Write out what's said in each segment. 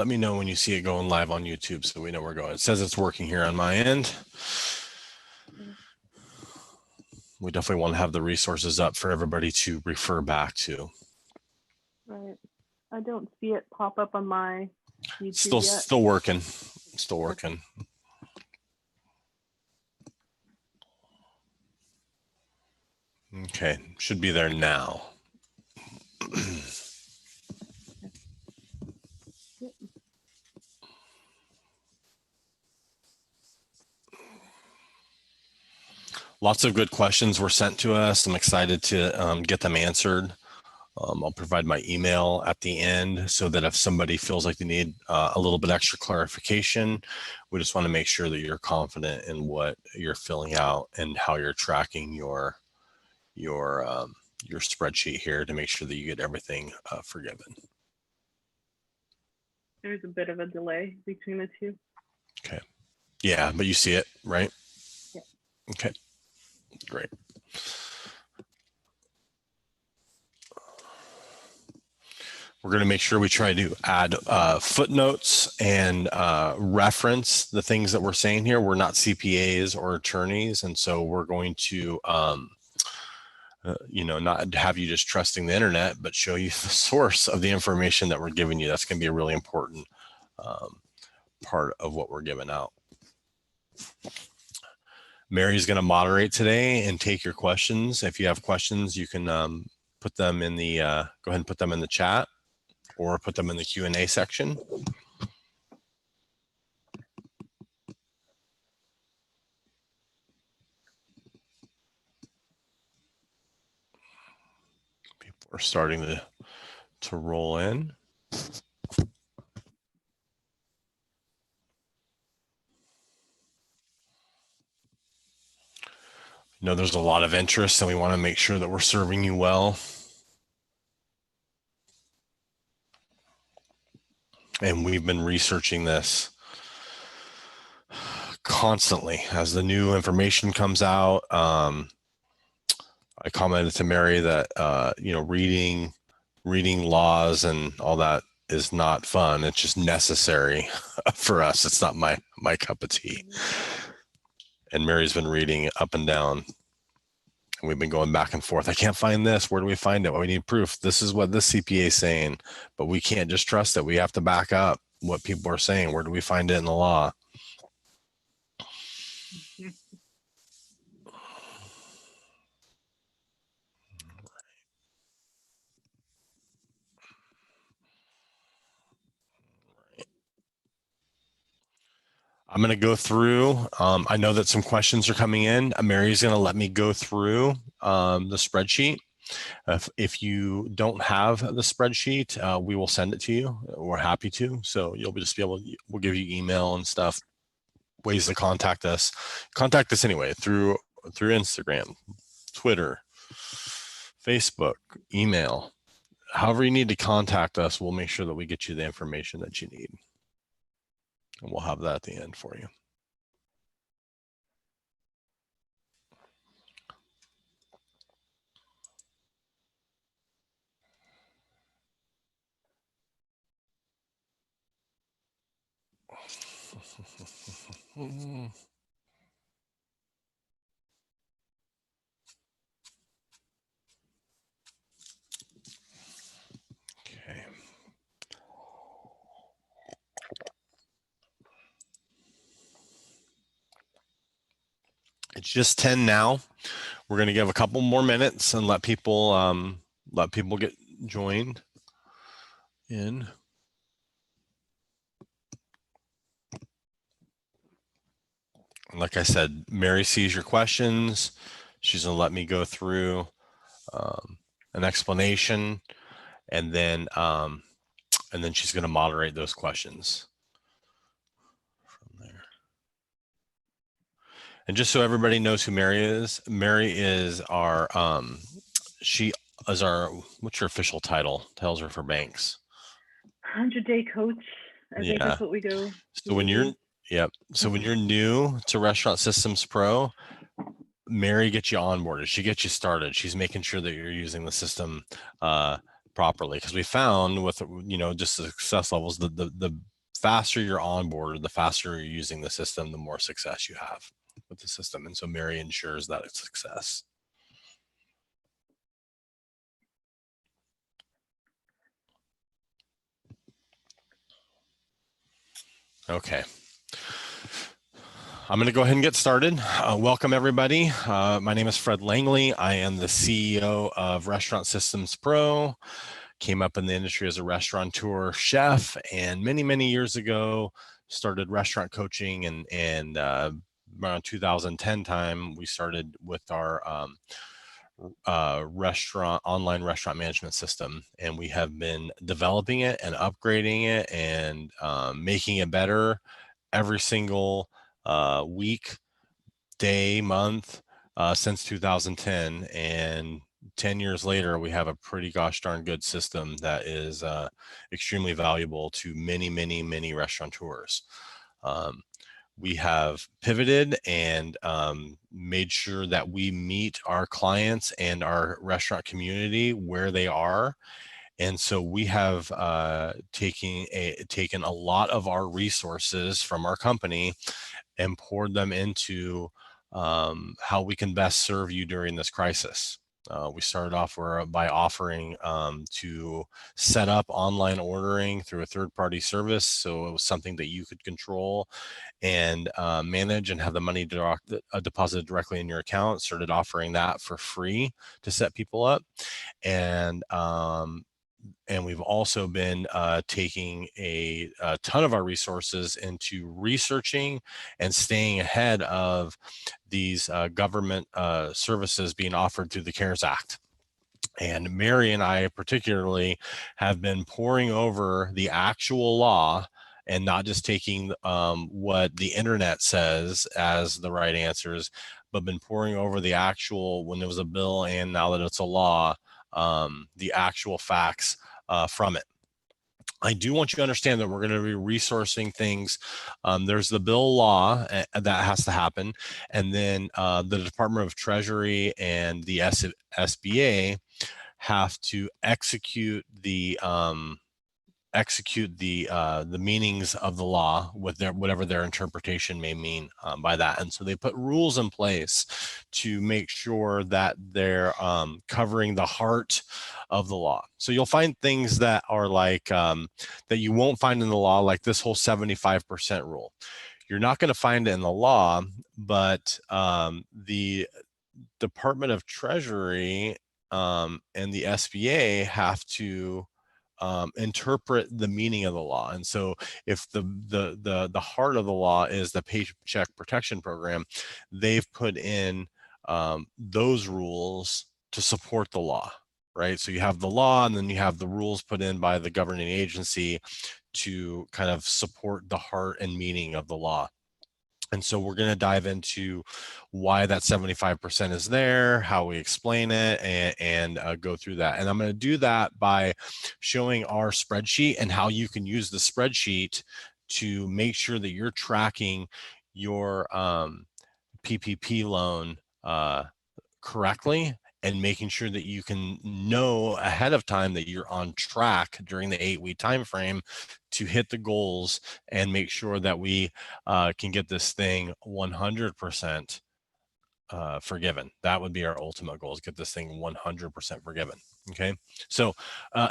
Let me know when you see it going live on YouTube so we know we're going. It says it's working here on my end. We definitely want to have the resources up for everybody to refer back to. Right. I don't see it pop up on my YouTube Still yet. Still working. Still working. Okay, should be there now. Lots of good questions were sent to us. I'm excited to get them answered. I'll provide my email at the end so that if somebody feels like they need a little bit extra clarification, we just want to make sure that you're confident in what you're filling out and how you're tracking your spreadsheet here to make sure that you get everything forgiven. There's a bit of a delay between the two. Okay. Yeah, but you see it, right? Yeah. Okay. Great. We're going to make sure we try to add footnotes and reference the things that we're saying here. We're not CPAs or attorneys, and so we're going to, not have you just trusting the internet, but show you the source of the information that we're giving you. That's going to be a really important part of what we're giving out. Mary's going to moderate today and take your questions. If you have questions, you can put them in the, go ahead and put them in the chat or put them in the Q&A section. People are starting to roll in. You know, there's a lot of interest and we want to make sure that we're serving you well. And we've been researching this constantly as the new information comes out. I commented to Mary that, reading laws and all that is not fun. It's just necessary for us. It's not my cup of tea. And Mary's been reading up and down. And we've been going back and forth. I can't find this. Where do we find it? Well, we need proof. This is what this CPA is saying, but we can't just trust it. We have to back up what people are saying. Where do we find it in the law? I'm going to go through. I know that some questions are coming in. Mary's going to let me go through the spreadsheet. If you don't have the spreadsheet, we will send it to you. We're happy to. So you'll just be able to, we'll give you email and stuff, ways to contact us. Contact us anyway through Instagram, Twitter, Facebook, email. However you need to contact us, we'll make sure that we get you the information that you need. And we'll have that at the end for you. Okay. It's just 10 now. We're going to give a couple more minutes and let people get joined in. Like I said, Mary sees your questions. She's going to let me go through an explanation, and then she's going to moderate those questions from there. And just so everybody knows who Mary is our she is our, what's your official title? Tells her for banks. 100-day coach. I think that's what we go. So when you're when you're new to Restaurant Systems Pro, Mary gets you onboarded. She gets you started. She's making sure that you're using the system properly, because we found with just the success levels, the faster you're on board, the faster you're using the system, the more success you have with the system. And so Mary ensures that it's success. Okay. I'm going to go ahead and get started. Welcome, everybody. My name is Fred Langley. I am the CEO of Restaurant Systems Pro. Came up in the industry as a restaurateur chef, and many years ago started restaurant coaching, and around 2010 time we started with our online restaurant management system, and we have been developing it and upgrading it and making it better every single week, day, month since 2010. And 10 years later, we have a pretty gosh darn good system that is extremely valuable to many restaurateurs. We have pivoted and made sure that we meet our clients and our restaurant community where they are. And so we have taken a lot of our resources from our company and poured them into how we can best serve you during this crisis. We started off by offering to set up online ordering through a third-party service, so it was something that you could control and manage and have the money deposited directly in your account. Started offering that for free to set people up, and we've also been taking a ton of our resources into researching and staying ahead of these government services being offered through the CARES Act. And Mary and I particularly have been poring over the actual law and not just taking what the internet says as the right answers, but been poring over the actual, when there was a bill and now that it's a law, the actual facts from it. I do want you to understand that we're going to be resourcing things. There's the bill law that has to happen, and then the Department of Treasury and the SBA have to execute the meanings of the law with whatever their interpretation may mean by that. And so they put rules in place to make sure that they're covering the heart of the law. So you'll find things that are like that you won't find in the law, like this whole 75% rule. You're not going to find it in the law, but the Department of Treasury and the SBA have to interpret the meaning of the law. And so if the heart of the law is the Paycheck Protection Program, they've put in those rules to support the law, right? So you have the law, and then you have the rules put in by the governing agency to kind of support the heart and meaning of the law. And so we're going to dive into why that 75% is there, how we explain it, and go through that. And I'm going to do that by showing our spreadsheet and how you can use the spreadsheet to make sure that you're tracking your PPP loan correctly, and making sure that you can know ahead of time that you're on track during the 8-week time frame to hit the goals and make sure that we can get this thing 100% forgiven. That would be our ultimate goal, is get this thing 100% forgiven. Okay, so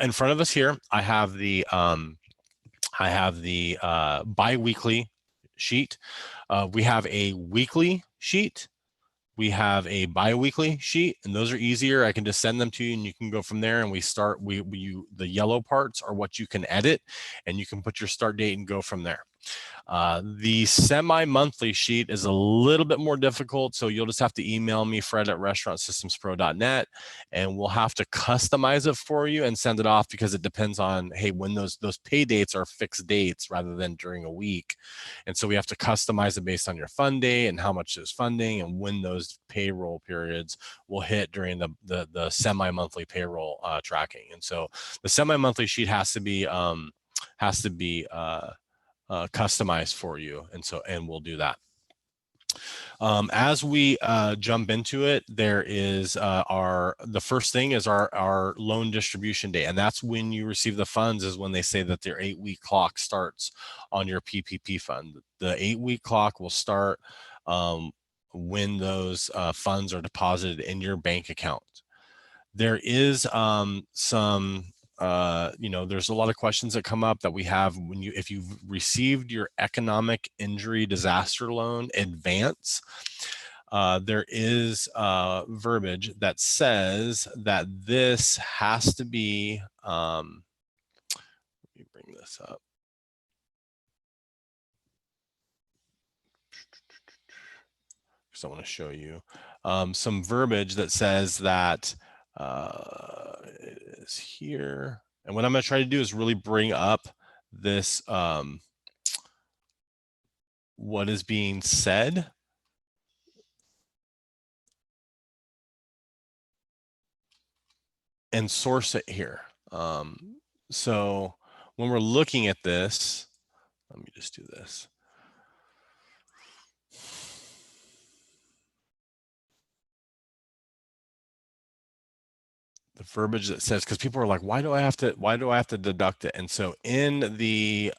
in front of us here, I have the bi-weekly sheet. We have a weekly sheet. We have a bi-weekly sheet, and those are easier. I can just send them to you and you can go from there. And the yellow parts are what you can edit, and you can put your start date and go from there. The semi-monthly sheet is a little bit more difficult, so you'll just have to email me, fred@restaurantsystemspro.net, and we'll have to customize it for you and send it off, because it depends on, hey, when those pay dates are fixed dates rather than during a week. And so we have to customize it based on your fund date and how much is funding and when those payroll periods will hit during the semi-monthly payroll tracking. And so the semi-monthly sheet has to be customized for you, and we'll do that. As we jump into it, there is the first thing is our loan distribution date, and that's when you receive the funds is when they say that their 8-week clock starts on your PPP fund. The 8-week clock will start when those funds are deposited in your bank account. There is some there's a lot of questions that come up that we have when if you've received your economic injury disaster loan advance. There is verbiage that says that this has to be, let me bring this up. Because I want to show you some verbiage that says that it is here. And what I'm going to try to do is really bring up this, what is being said. And source it here. So when we're looking at this, let me just do this. The verbiage that says, because people are like, why do I have to deduct it? And so in the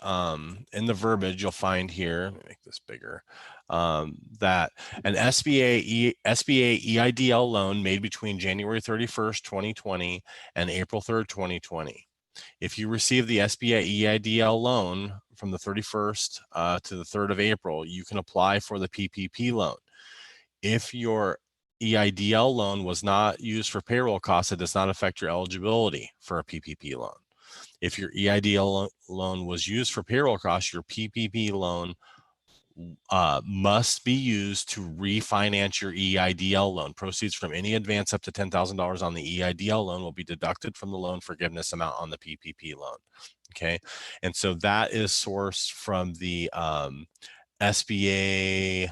verbiage you'll find here, let me make this bigger, that an SBA EIDL loan made between January 31st, 2020 and April 3rd, 2020. If you receive the SBA EIDL loan from the 31st to the 3rd of April, you can apply for the PPP loan. If your EIDL loan was not used for payroll costs, it does not affect your eligibility for a PPP loan. If your EIDL loan was used for payroll costs, your PPP loan must be used to refinance your EIDL loan. Proceeds from any advance up to $10,000 on the EIDL loan will be deducted from the loan forgiveness amount on the PPP loan. Okay, and so that is sourced from the SBA.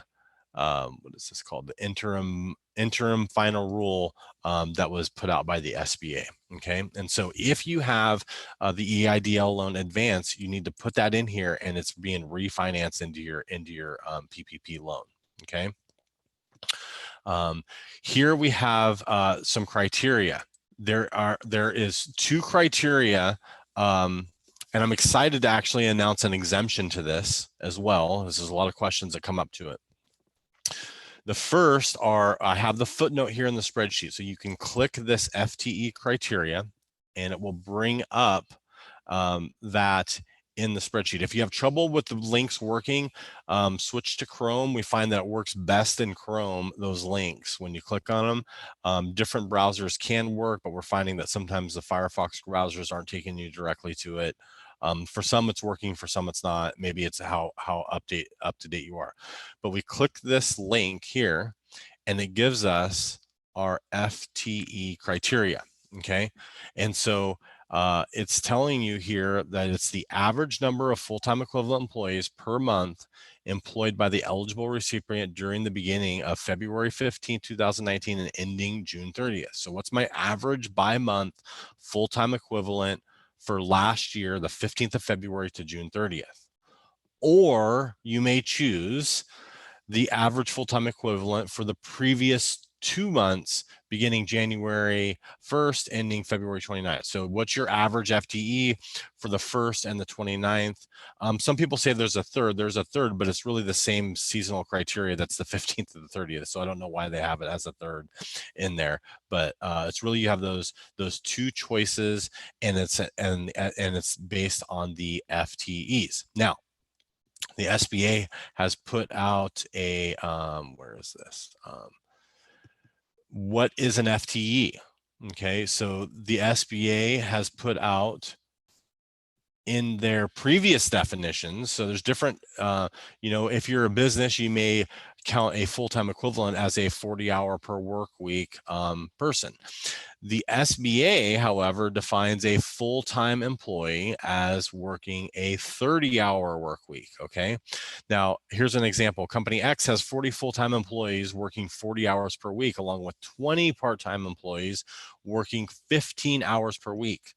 What is this called? The interim final rule that was put out by the SBA. Okay, and so if you have the EIDL loan advance, you need to put that in here, and it's being refinanced into your PPP loan. Okay. Here we have some criteria. There is 2 criteria. And I'm excited to actually announce an exemption to this as well. This is a lot of questions that come up to it. The first are, I have the footnote here in the spreadsheet. So you can click this FTE criteria and it will bring up that in the spreadsheet. If you have trouble with the links working, switch to Chrome. We find that it works best in Chrome, those links. When you click on them, different browsers can work, but we're finding that sometimes the Firefox browsers aren't taking you directly to it. For some it's working, for some it's not. Maybe it's how up to date you are. But we click this link here and it gives us our FTE criteria. Okay, and so it's telling you here that it's the average number of full-time equivalent employees per month employed by the eligible recipient during the beginning of February 15, 2019 and ending June 30th. So what's my average by month full-time equivalent for last year, the 15th of February to June 30th? Or you may choose the average full-time equivalent for the previous 2 months beginning January 1st, ending February 29th. So what's your average FTE for the 1st and the 29th? Some people say there's a third, but it's really the same seasonal criteria. That's the 15th to the 30th. So I don't know why they have it as a third in there, but it's really, you have those 2 choices, and it's based on the FTEs. Now, the SBA has put out a, where is this? What is an FTE? Okay, so the SBA has put out in their previous definitions. So there's different, if you're a business, you may count a full-time equivalent as a 40-hour per work week person. The SBA, however, defines a full-time employee as working a 30-hour work week. Okay, now here's an example. Company X has 40 full-time employees working 40 hours per week, along with 20 part-time employees working 15 hours per week.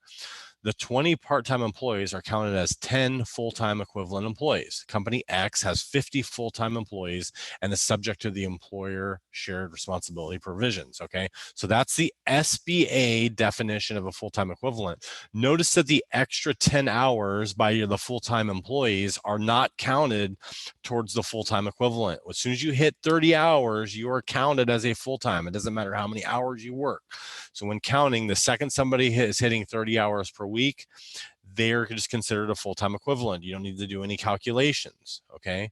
the 20 part-time employees are counted as 10 full-time equivalent employees. Company X has 50 full-time employees and is subject to the employer shared responsibility provisions. Okay, so that's the SBA definition of a full-time equivalent. Notice that the extra 10 hours by the full-time employees are not counted towards the full-time equivalent. As soon as you hit 30 hours, you are counted as a full-time. It doesn't matter how many hours you work. So when counting, the second somebody is hitting 30 hours per week, they're just considered a full-time equivalent. You don't need to do any calculations, okay?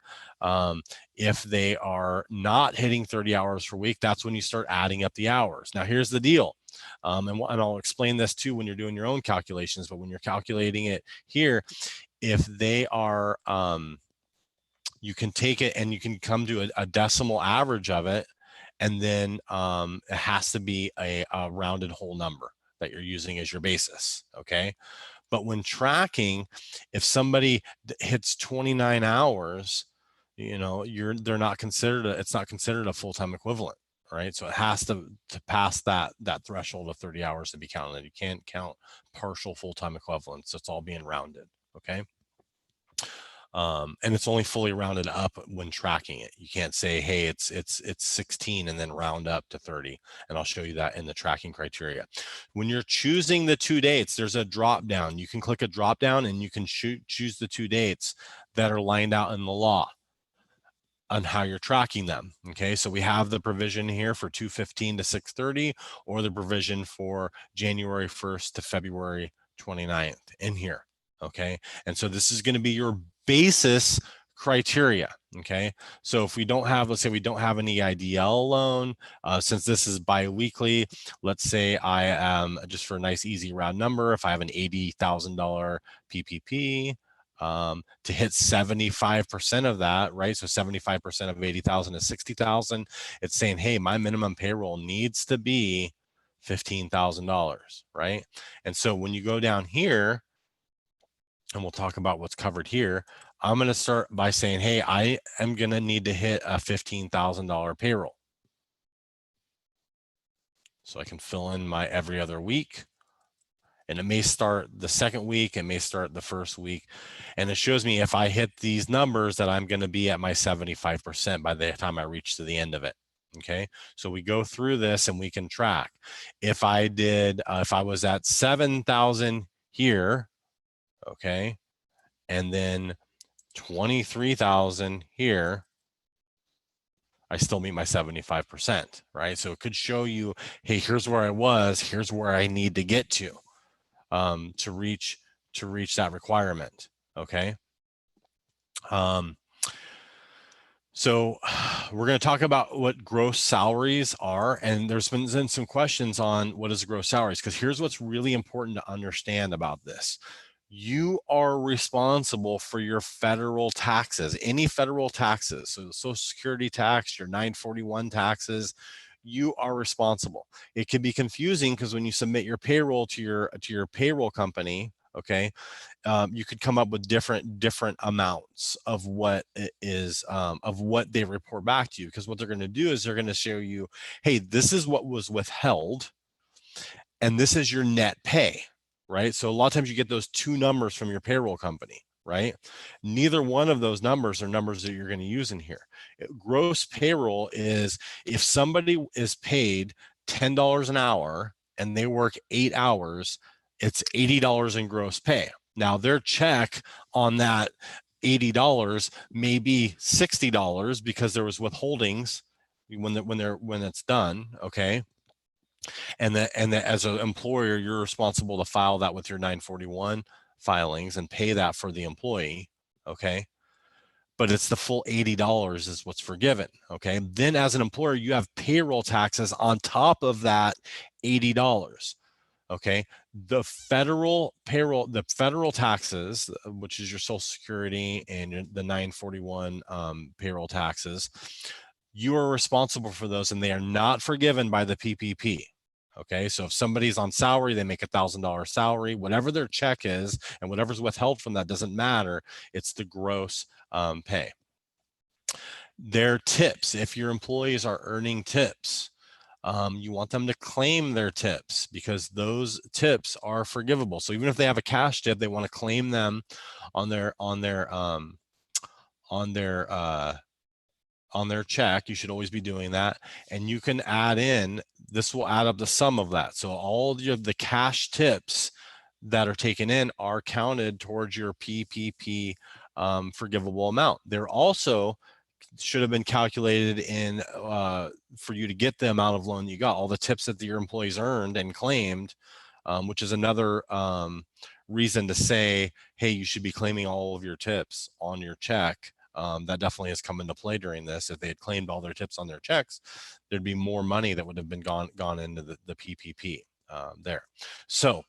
If they are not hitting 30 hours per week, that's when you start adding up the hours. Now, here's the deal. And I'll explain this too when you're doing your own calculations, but when you're calculating it here, if they are, you can take it and you can come to a decimal average of it, and then it has to be a rounded whole number that you're using as your basis, okay? But when tracking, if somebody hits 29 hours, you know, they're not considered it's not considered a full-time equivalent, right? So it has to pass that threshold of 30 hours to be counted. You can't count partial full-time equivalents. It's all being rounded, okay? And it's only fully rounded up when tracking it. You can't say, hey, it's 16 and then round up to 30. And I'll show you that in the tracking criteria. When you're choosing the 2 dates, there's a drop down. You can click a drop down and you can choose the 2 dates that are lined out in the law on how you're tracking them. Okay, so we have the provision here for 2/15 to 6/30, or the provision for January 1st to February 29th in here. Okay, and so this is going to be your basis criteria. Okay, so if we don't have, let's say we don't have an EIDL loan, since this is biweekly, let's say I am, just for a nice easy round number, if I have an $80,000 PPP, to hit 75% of that, right? So 75% of 80,000 is 60,000. It's saying, hey, my minimum payroll needs to be $15,000, right? And so when you go down here, and we'll talk about what's covered here, I'm going to start by saying, hey, I am going to need to hit a $15,000 payroll. So I can fill in my every other week. And it may start the second week, it may start the first week. And it shows me if I hit these numbers that I'm going to be at my 75% by the time I reach to the end of it. Okay, so we go through this and we can track. If I did, if I was at 7,000 here, okay, and then 23,000 here, I still meet my 75%, right? So it could show you, hey, here's where I was, here's where I need to get to reach that requirement. Okay. So we're going to talk about what gross salaries are, and there's been some questions on what is gross salaries, because here's what's really important to understand about this. You are responsible for your federal taxes, any federal taxes. So the Social Security tax, your 941 taxes, you are responsible. It can be confusing because when you submit your payroll to your payroll company, okay, you could come up with different amounts of what it is, of what they report back to you, because what they're going to do is they're going to show you, hey, this is what was withheld, and this is your net pay, right? So a lot of times you get those two numbers from your payroll company, right? Neither one of those numbers are numbers that you're going to use in here. Gross payroll is if somebody is paid $10 an hour and they work 8 hours, it's $80 in gross pay. Now their check on that $80 may be $60 because there was withholdings when it's done, okay? And that as an employer, you're responsible to file that with your 941 filings and pay that for the employee, okay? But it's the full $80 is what's forgiven, okay? Then as an employer, you have payroll taxes on top of that $80, okay? The federal payroll, the federal taxes, which is your Social Security and the 941 payroll taxes, you are responsible for those, and they are not forgiven by the PPP. Okay, so if somebody's on salary, they make $1,000 salary, whatever their check is and whatever's withheld from that doesn't matter. It's the gross pay. Their tips, if your employees are earning tips, You want them to claim their tips because those tips are forgivable. So even if they have a cash tip, they want to claim them on their check. You should always be doing that. And you can add in, this will add up the sum of that. So all of the cash tips that are taken in are counted towards your PPP forgivable amount. They're also should have been calculated in for you to get the amount of loan you got, all the tips that your employees earned and claimed, which is another reason to say, hey, you should be claiming all of your tips on your check. That definitely has come into play during this. If they had claimed all their tips on their checks, there'd be more money that would have been gone into the PPP there. So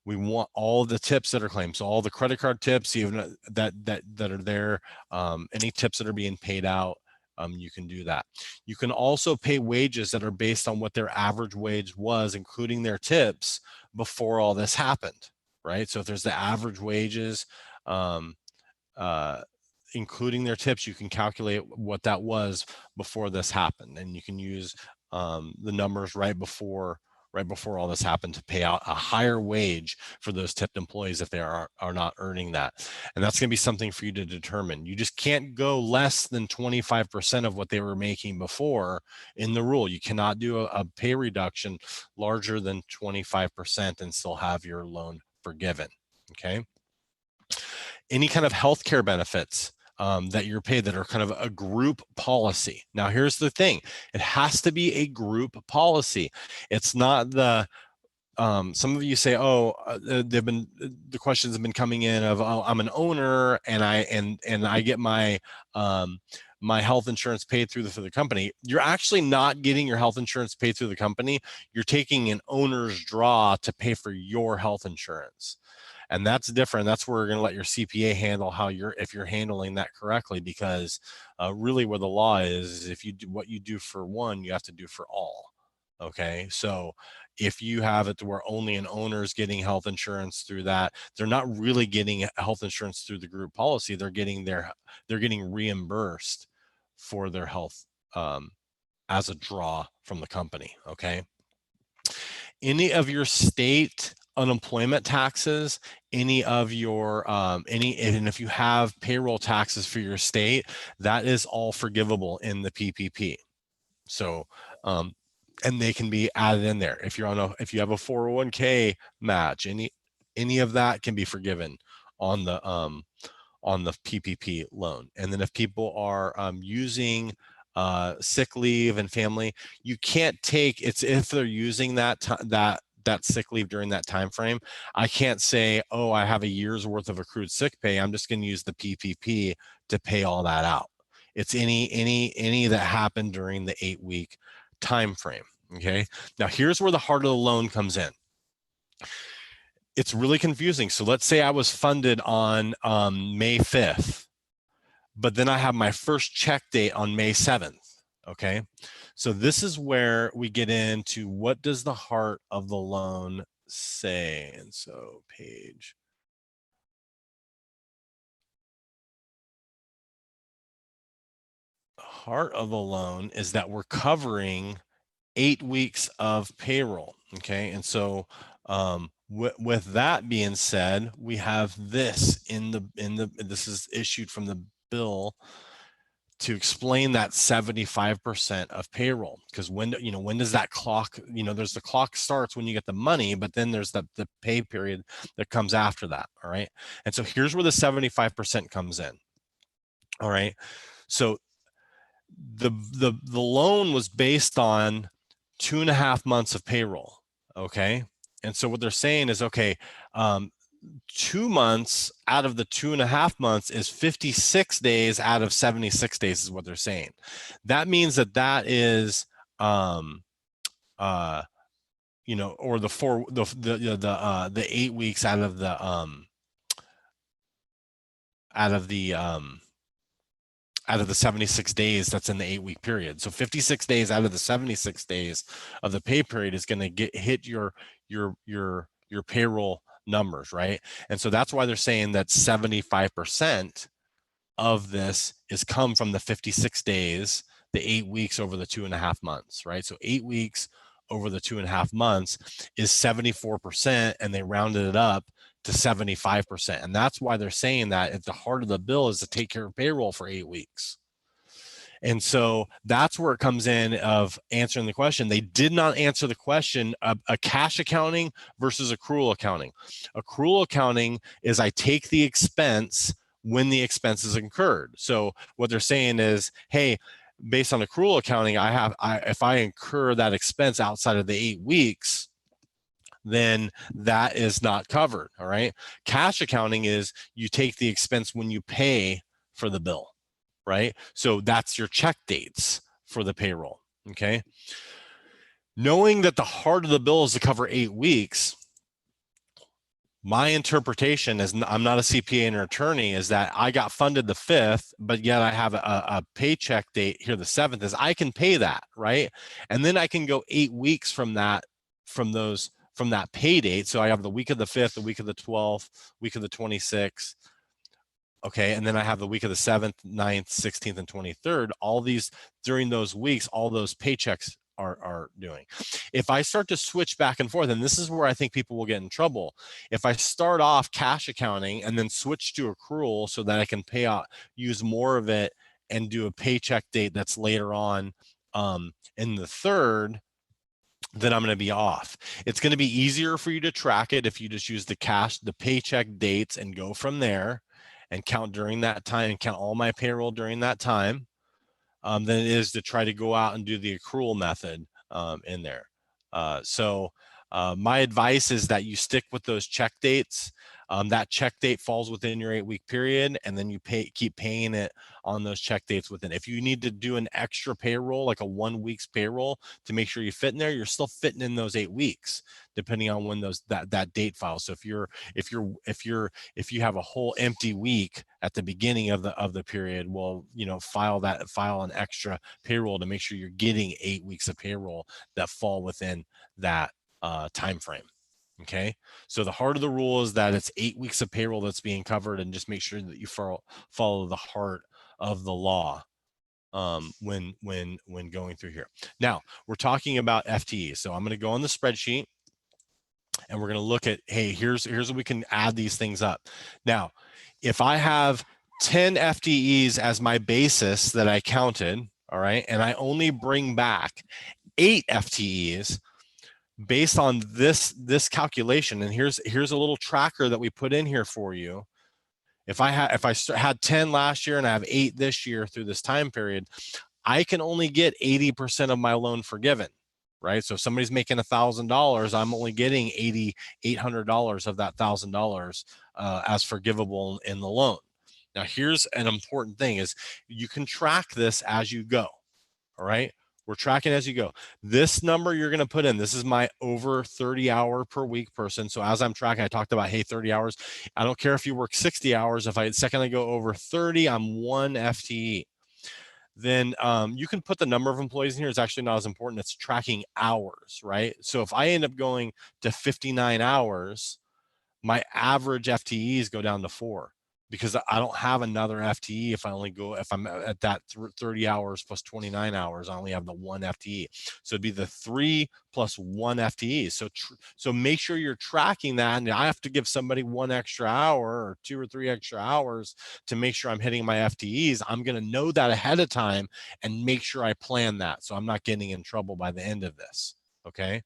we want all the tips that are claimed. So all the credit card tips, even that are there, any tips that are being paid out, you can do that. You can also pay wages that are based on what their average wage was, including their tips before all this happened, right? So if there's the average wages, including their tips, you can calculate what that was before this happened, and you can use the numbers right before all this happened to pay out a higher wage for those tipped employees if they are not earning that. And that's going to be something for you to determine. You just can't go less than 25% of what they were making before in the rule. You cannot do a pay reduction larger than 25% and still have your loan forgiven. Okay. Any kind of healthcare benefits that you're paid that are kind of a group policy. Now, here's the thing. It has to be a group policy. It's not the, some of you say, oh, the questions have been coming in of, oh, I'm an owner and I get my, my health insurance paid through the company. You're actually not getting your health insurance paid through the company. You're taking an owner's draw to pay for your health insurance. And that's different. That's where we're going to let your CPA handle if you're handling that correctly, because really where the law is if you do what you do for one, you have to do for all. Okay. So if you have it to where only an owner is getting health insurance through that, they're not really getting health insurance through the group policy. They're getting reimbursed for their health as a draw from the company. Okay. Any of your state unemployment taxes, any of your and if you have payroll taxes for your state, that is all forgivable in the PPP. So and they can be added in there. If you're if you have a 401k match, any of that can be forgiven on the PPP loan. And then if people are using sick leave and family, you can't take it's if they're using that sick leave during that time frame. I can't say, oh, I have a year's worth of accrued sick pay. I'm just going to use the PPP to pay all that out. It's any that happened during the 8-week time frame. Okay. Now here's where the heart of the loan comes in. It's really confusing. So let's say I was funded on May 5th, but then I have my first check date on May 7th. Okay. So this is where we get into what does the heart of the loan say? And so the heart of the loan is that we're covering 8 weeks of payroll. Okay. And so with that being said, we have this this is issued from the bill to explain that 75% of payroll, because when does that clock, there's the clock starts when you get the money, but then there's the pay period that comes after that. All right. And so here's where the 75% comes in. All right. So the loan was based on 2.5 months of payroll. Okay. And so what they're saying is, okay, 2 months out of the 2.5 months is 56 days out of 76 days is what they're saying. That means that is, or the 8 weeks out of the 76 days that's in the 8-week period. So 56 days out of the 76 days of the pay period is going to hit your payroll numbers, right? And so that's why they're saying that 75% of this is come from the 56 days the 8 weeks over the 2.5 months, right? So 8 weeks over the 2.5 months is 74%, and they rounded it up to 75%. And that's why they're saying that at the heart of the bill is to take care of payroll for 8 weeks. And so that's where it comes in of answering the question. They did not answer the question of a cash accounting versus accrual accounting. Accrual accounting is I take the expense when the expense is incurred. So what they're saying is, hey, based on accrual accounting, if I incur that expense outside of the 8 weeks, then that is not covered. All right. Cash accounting is you take the expense when you pay for the bill, right? So that's your check dates for the payroll. Okay. Knowing that the heart of the bill is to cover 8 weeks, my interpretation is, I'm not a CPA and an attorney, is that I got funded the 5th, but yet I have a paycheck date here the 7th, is I can pay that, right? And then I can go 8 weeks from that, from that pay date. So I have the week of the 5th, the week of the 12th, week of the 26th. Okay. And then I have the week of the 7th, 9th, 16th, and 23rd. All these, during those weeks, all those paychecks are doing. If I start to switch back and forth, and this is where I think people will get in trouble. If I start off cash accounting and then switch to accrual so that I can pay out, use more of it and do a paycheck date that's later on in the 3rd, then I'm going to be off. It's going to be easier for you to track it if you just use the paycheck dates and go from there and count during that time and count all my payroll during that time, than it is to try to go out and do the accrual method in there. So my advice is that you stick with those check dates. That check date falls within your 8-week period, and then you keep paying it on those check dates within. If you need to do an extra payroll, like a 1 week's payroll, to make sure you fit in there, you're still fitting in those 8 weeks, depending on when that date files. So if you have a whole empty week at the beginning of the period, well, file an extra payroll to make sure you're getting 8 weeks of payroll that fall within that time frame. Okay, so the heart of the rule is that it's 8 weeks of payroll that's being covered, and just make sure that you follow the heart of the law when going through here. Now we're talking about FTEs, so I'm going to go on the spreadsheet and we're going to look at, hey, here's what we can add these things up. Now, if I have 10 FTEs as my basis that I counted, all right, and I only bring back 8 FTEs based on this calculation, and here's a little tracker that we put in here for you. If I had 10 last year and I have 8 this year through this time period, I can only get 80% of my loan forgiven, right? So if somebody's making $1,000, I'm only getting $800 of that $1,000 as forgivable in the loan. Now, here's an important thing: is you can track this as you go. All right. We're tracking as you go. This number you're going to put in, this is my over 30 hour per week person. So as I'm tracking, I talked about, hey, 30 hours. I don't care if you work 60 hours. If I second go over 30, I'm 1 FTE. Then you can put the number of employees in here. It's actually not as important. It's tracking hours, right? So if I end up going to 59 hours, my average FTEs go down to 4, because I don't have another FTE. If I'm at that 30 hours plus 29 hours, I only have the 1 FTE. So it'd be the 3 plus 1 FTE. So make sure you're tracking that. And I have to give somebody 1 extra hour or 2 or 3 extra hours to make sure I'm hitting my FTEs. I'm going to know that ahead of time and make sure I plan that, so I'm not getting in trouble by the end of this. Okay.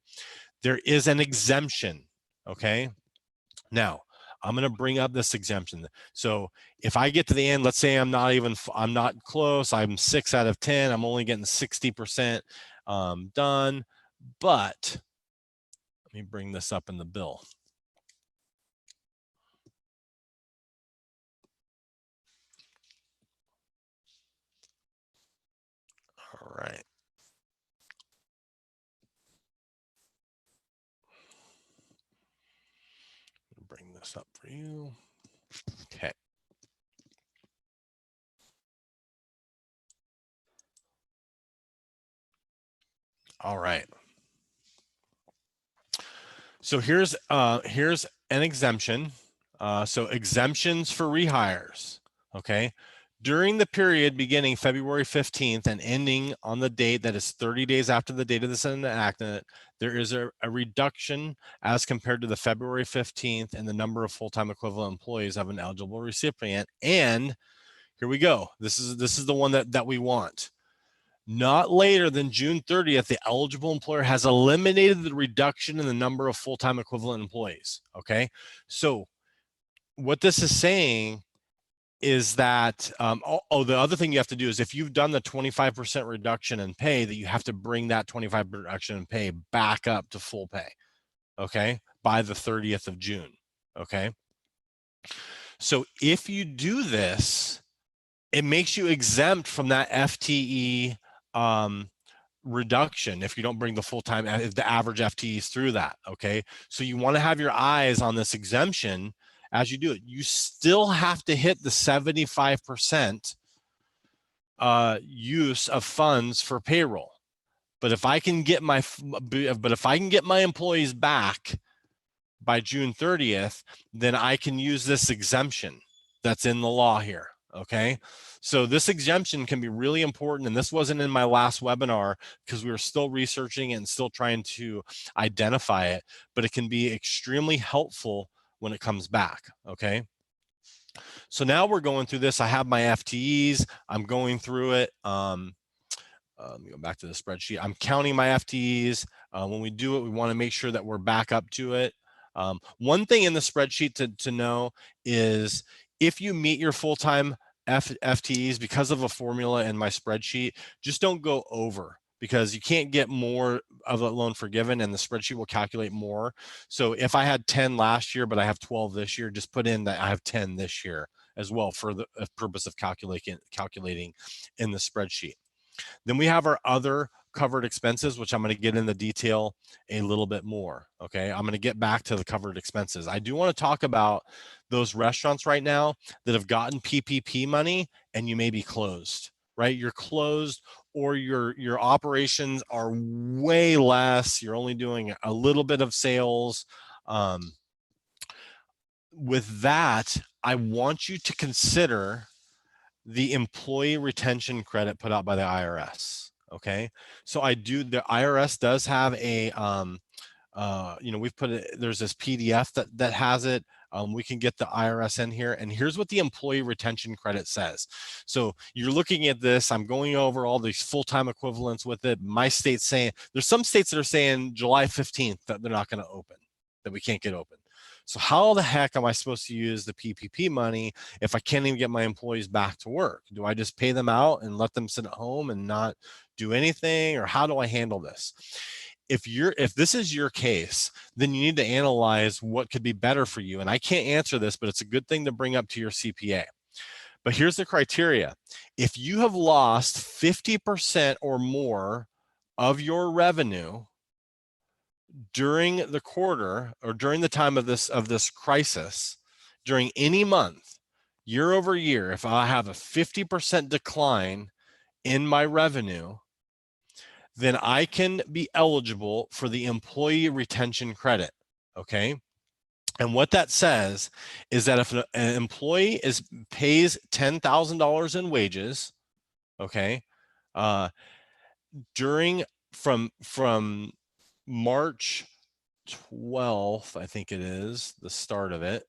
There is an exemption. Okay. Now, I'm going to bring up this exemption. So if I get to the end, let's say I'm not close, I'm 6 out of 10, I'm only getting 60% done, but let me bring this up in the bill. All right. Bring this up for you. Okay. All right. So here's an exemption. So exemptions for rehires. Okay. During the period beginning February 15th and ending on the date that is 30 days after the date of this enactment, there is a reduction as compared to the February 15th in the number of full-time equivalent employees of an eligible recipient. And here we go. This is the one that we want. Not later than June 30th, the eligible employer has eliminated the reduction in the number of full-time equivalent employees. Okay. So what this is saying is that, the other thing you have to do is if you've done the 25% reduction in pay, that you have to bring that 25% reduction in pay back up to full pay, okay, by the 30th of June, okay? So if you do this, it makes you exempt from that FTE reduction if you don't bring the full-time, if the average FTEs through that, okay? So you want to have your eyes on this exemption as you do it. You still have to hit the 75% use of funds for payroll. But if I can get my employees back by June 30th, then I can use this exemption that's in the law here. Okay. So this exemption can be really important. And this wasn't in my last webinar because we were still researching it and still trying to identify it, but it can be extremely helpful when it comes back. Okay. So now we're going through this. I have my FTEs. I'm going through it. Let me go back to the spreadsheet. I'm counting my FTEs. When we do it, we want to make sure that we're back up to it. One thing in the spreadsheet to know is if you meet your full-time FTEs, because of a formula in my spreadsheet, just don't go over, because you can't get more of a loan forgiven and the spreadsheet will calculate more. So if I had 10 last year, but I have 12 this year, just put in that I have 10 this year as well for the purpose of calculating in the spreadsheet. Then we have our other covered expenses, which I'm going to get into detail a little bit more. Okay. I'm going to get back to the covered expenses. I do want to talk about those restaurants right now that have gotten PPP money and you may be closed, right? You're closed, or your operations are way less. You're only doing a little bit of sales. With that, I want you to consider the employee retention credit put out by the IRS. Okay. So the IRS does have a, we've put it, there's this PDF that has it. We can get the IRS in here, and here's what the employee retention credit says. So you're looking at this, I'm going over all these full-time equivalents with it. My state's saying, there's some states that are saying July 15th that they're not going to open, that we can't get open. So how the heck am I supposed to use the PPP money if I can't even get my employees back to work? Do I just pay them out and let them sit at home and not do anything? Or how do I handle this? If this is your case, then you need to analyze what could be better for you. And I can't answer this, but it's a good thing to bring up to your CPA. But here's the criteria. If you have lost 50% or more of your revenue during the quarter or during the time of this crisis, during any month, year over year, if I have a 50% decline in my revenue, then I can be eligible for the employee retention credit. Okay. And what that says is that if an employee pays $10,000 in wages, okay, from March 12th, I think it is the start of it.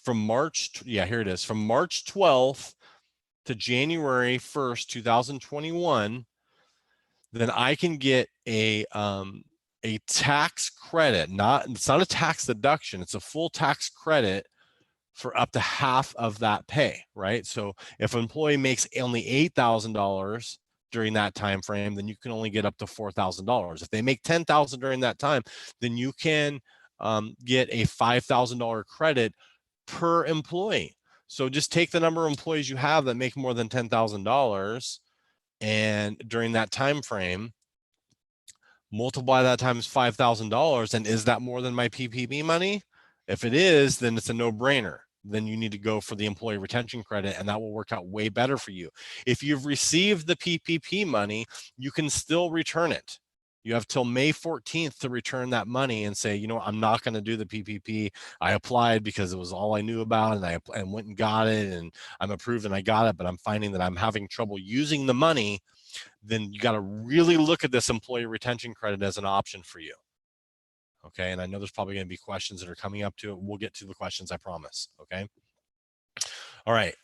From March, here it is. From March 12th to January 1st, 2021, then I can get a tax credit. It's not a tax deduction. It's a full tax credit for up to half of that pay, right? So if an employee makes only $8,000 during that time frame, then you can only get up to $4,000. If they make $10,000 during that time, then you can get a $5,000 credit per employee. So just take the number of employees you have that make more than $10,000, and during that time frame, multiply that times $5,000, and is that more than my PPP money? If it is, then it's a no-brainer. Then you need to go for the employee retention credit, and that will work out way better for you. If you've received the PPP money, you can still return it. You have till May 14th to return that money and say, you know, I'm not going to do the PPP. I applied because it was all I knew about, and I went and got it, and I'm approved and I got it, but I'm finding that I'm having trouble using the money. Then you got to really look at this employee retention credit as an option for you. Okay, and I know there's probably going to be questions that are coming up to it. We'll get to the questions, I promise. Okay. All right.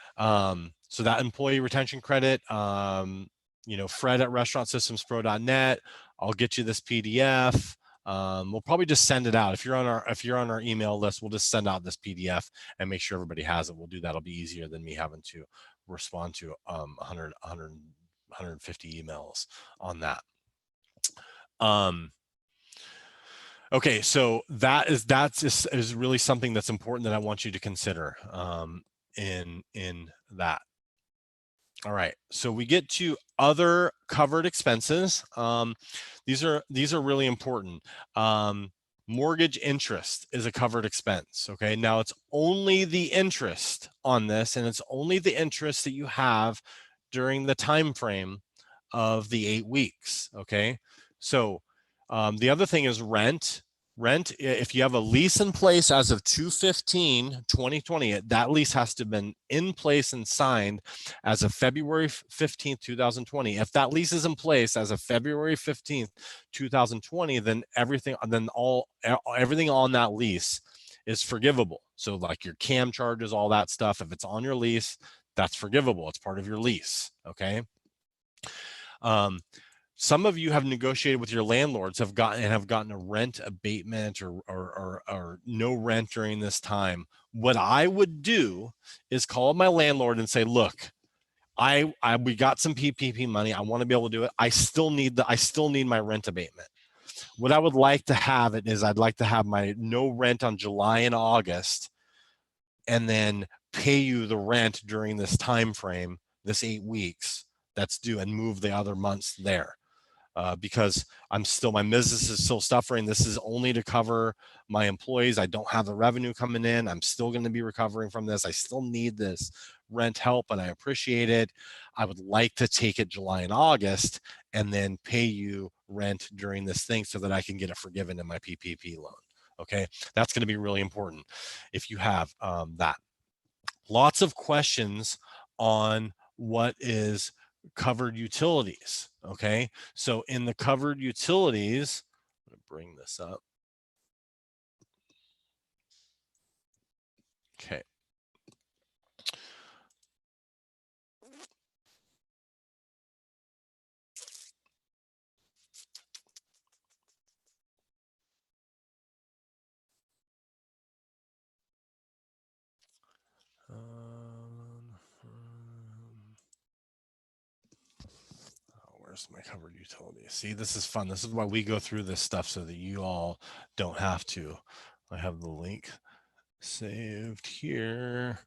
So that employee retention credit, you know, Fred at restaurantsystemspro.net. I'll get you this PDF. We'll probably just send it out. If you're on our email list, we'll just send out this PDF and make sure everybody has it. We'll do that. It'll be easier than me having to respond to 150 emails on that. Okay, so that's really something that's important that I want you to consider in that. All right, so we get to other covered expenses. These are really important. Mortgage interest is a covered expense. Okay, now it's only the interest on this, and it's only the interest that you have during the time frame of the 8 weeks. Okay, so the other thing is rent. If you have a lease in place as of 2/15/2020, that lease has to have been in place and signed as of February 15th, 2020. If that lease is in place as of February 15th, 2020, then everything on that lease is forgivable. So like your CAM charges, all that stuff, if it's on your lease, that's forgivable. It's part of your lease. Okay. Some of you have negotiated with your landlords, have gotten a rent abatement or no rent during this time. What I would do is call my landlord and say, look, we got some PPP money. I want to be able to do it. I still need my rent abatement. What I would like to have I'd like to have my no rent on July and August, and then pay you the rent during this time frame, this 8 weeks that's due, and move the other months there. Because my business is still suffering. This is only to cover my employees. I don't have the revenue coming in. I'm still going to be recovering from this. I still need this rent help, and I appreciate it. I would like to take it July and August and then pay you rent during this thing so that I can get it forgiven in my PPP loan. Okay, that's going to be really important if you have that. Lots of questions on what is covered utilities. Okay, so in the covered utilities, I'm going to bring this up. Okay. Where's my covered utilities? See, this is fun. This is why we go through this stuff so that you all don't have to. I have the link saved here.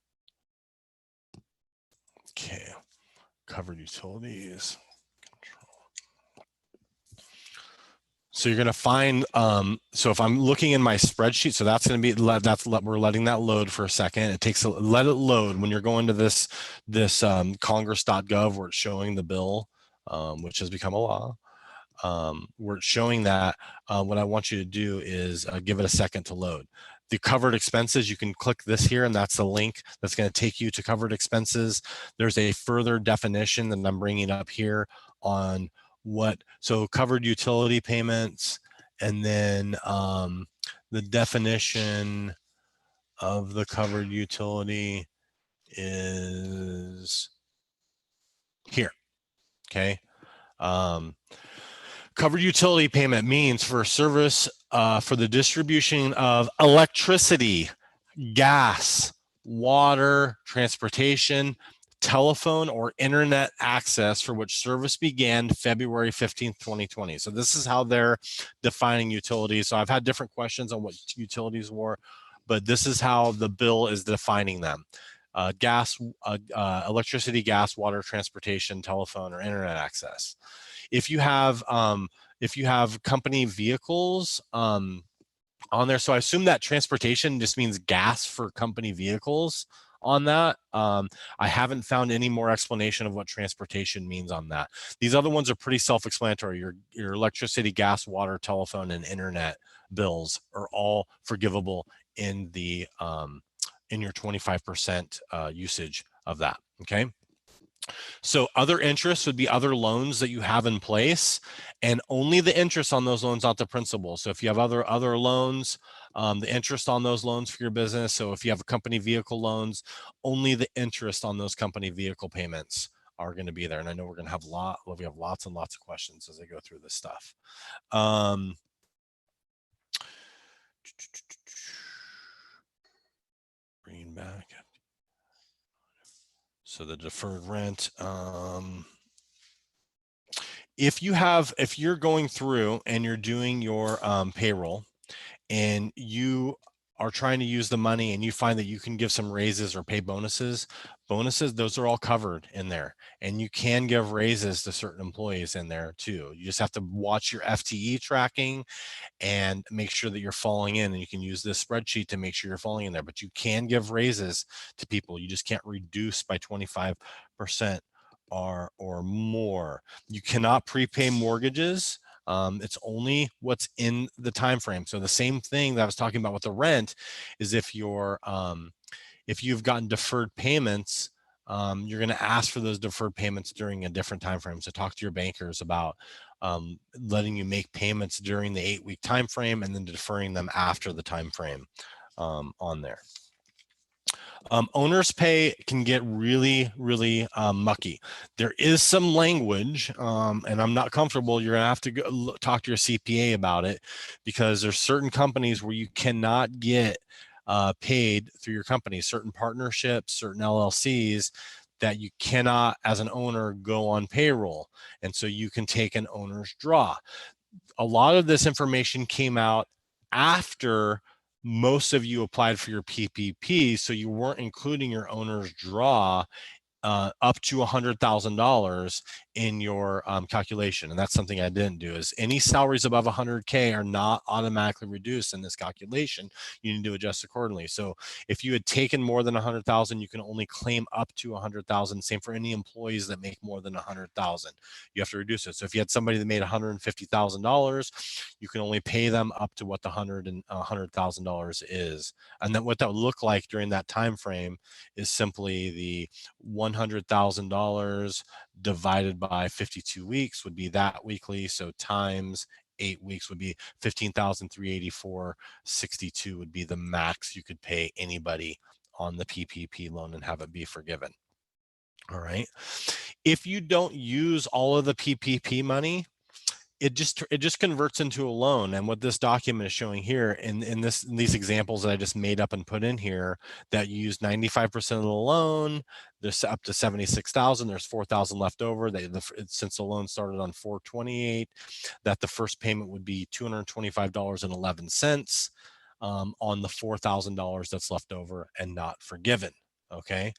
Okay, covered utilities. So you're going to find, so if I'm looking in my spreadsheet, so that's going to be, we're letting that load for a second. It takes, let it load when you're going to this congress.gov where it's showing the bill, which has become a law. Where it's showing that, what I want you to do is give it a second to load. The covered expenses, you can click this here, and that's the link that's going to take you to covered expenses. There's a further definition that I'm bringing up here on so covered utility payments, and then the definition of the covered utility is here. Okay. Covered utility payment means for a service for the distribution of electricity, gas, water, transportation, telephone, or internet access for which service began February 15th, 2020. So this is how they're defining utilities. So I've had different questions on what utilities were, but this is how the bill is defining them. Electricity, gas, water, transportation, telephone, or internet access. If you have company vehicles on there, so I assume that transportation just means gas for company vehicles on that. I haven't found any more explanation of what transportation means on that. These other ones are pretty self-explanatory. Your electricity, gas, water, telephone, and internet bills are all forgivable in the in your 25% usage of that. Okay. So other interests would be other loans that you have in place, and only the interest on those loans, not the principal. So if you have other loans, the interest on those loans for your business. So if you have company vehicle loans, only the interest on those company vehicle payments are going to be there. And I know we're going to have we have lots and lots of questions as I go through this stuff. Bringing back. So the deferred rent. If you're going through and you're doing your payroll, and you are trying to use the money and you find that you can give some raises or pay bonuses, those are all covered in there. And you can give raises to certain employees in there too. You just have to watch your FTE tracking and make sure that you're falling in, and you can use this spreadsheet to make sure you're falling in there. But you can give raises to people. You just can't reduce by 25% or more. You cannot prepay mortgages. It's only what's in the time frame. So the same thing that I was talking about with the rent is if you've gotten deferred payments, you're going to ask for those deferred payments during a different time frame. So talk to your bankers about letting you make payments during the 8-week time frame and then deferring them after the time frame on there. Owner's pay can get really, really mucky. There is some language, and I'm not comfortable. You're going to have to go talk to your CPA about it, because there's certain companies where you cannot get paid through your company, certain partnerships, certain LLCs, that you cannot, as an owner, go on payroll. And so you can take an owner's draw. A lot of this information came out after most of you applied for your PPP, so you weren't including your owner's draw up to $100,000 in your calculation. And that's something I didn't do. Is any salaries above 100K are not automatically reduced in this calculation. You need to adjust accordingly. So if you had taken more than 100,000, you can only claim up to 100,000. Same for any employees that make more than 100,000. You have to reduce it. So if you had somebody that made $150,000, you can only pay them up to what the $100,000 is. And then what that would look like during that time frame is simply the $100,000 divided by 52 weeks would be that weekly. So times 8 weeks would be 15,384.62 would be the max you could pay anybody on the PPP loan and have it be forgiven. All right. If you don't use all of the PPP money, it just converts into a loan. And what this document is showing here in these examples that I just made up and put in here, that you use 95% of the loan, there's up to 76,000, there's 4,000 left over. Since the loan started on 4/28, that the first payment would be $225.11 on the $4,000 that's left over and not forgiven. Okay.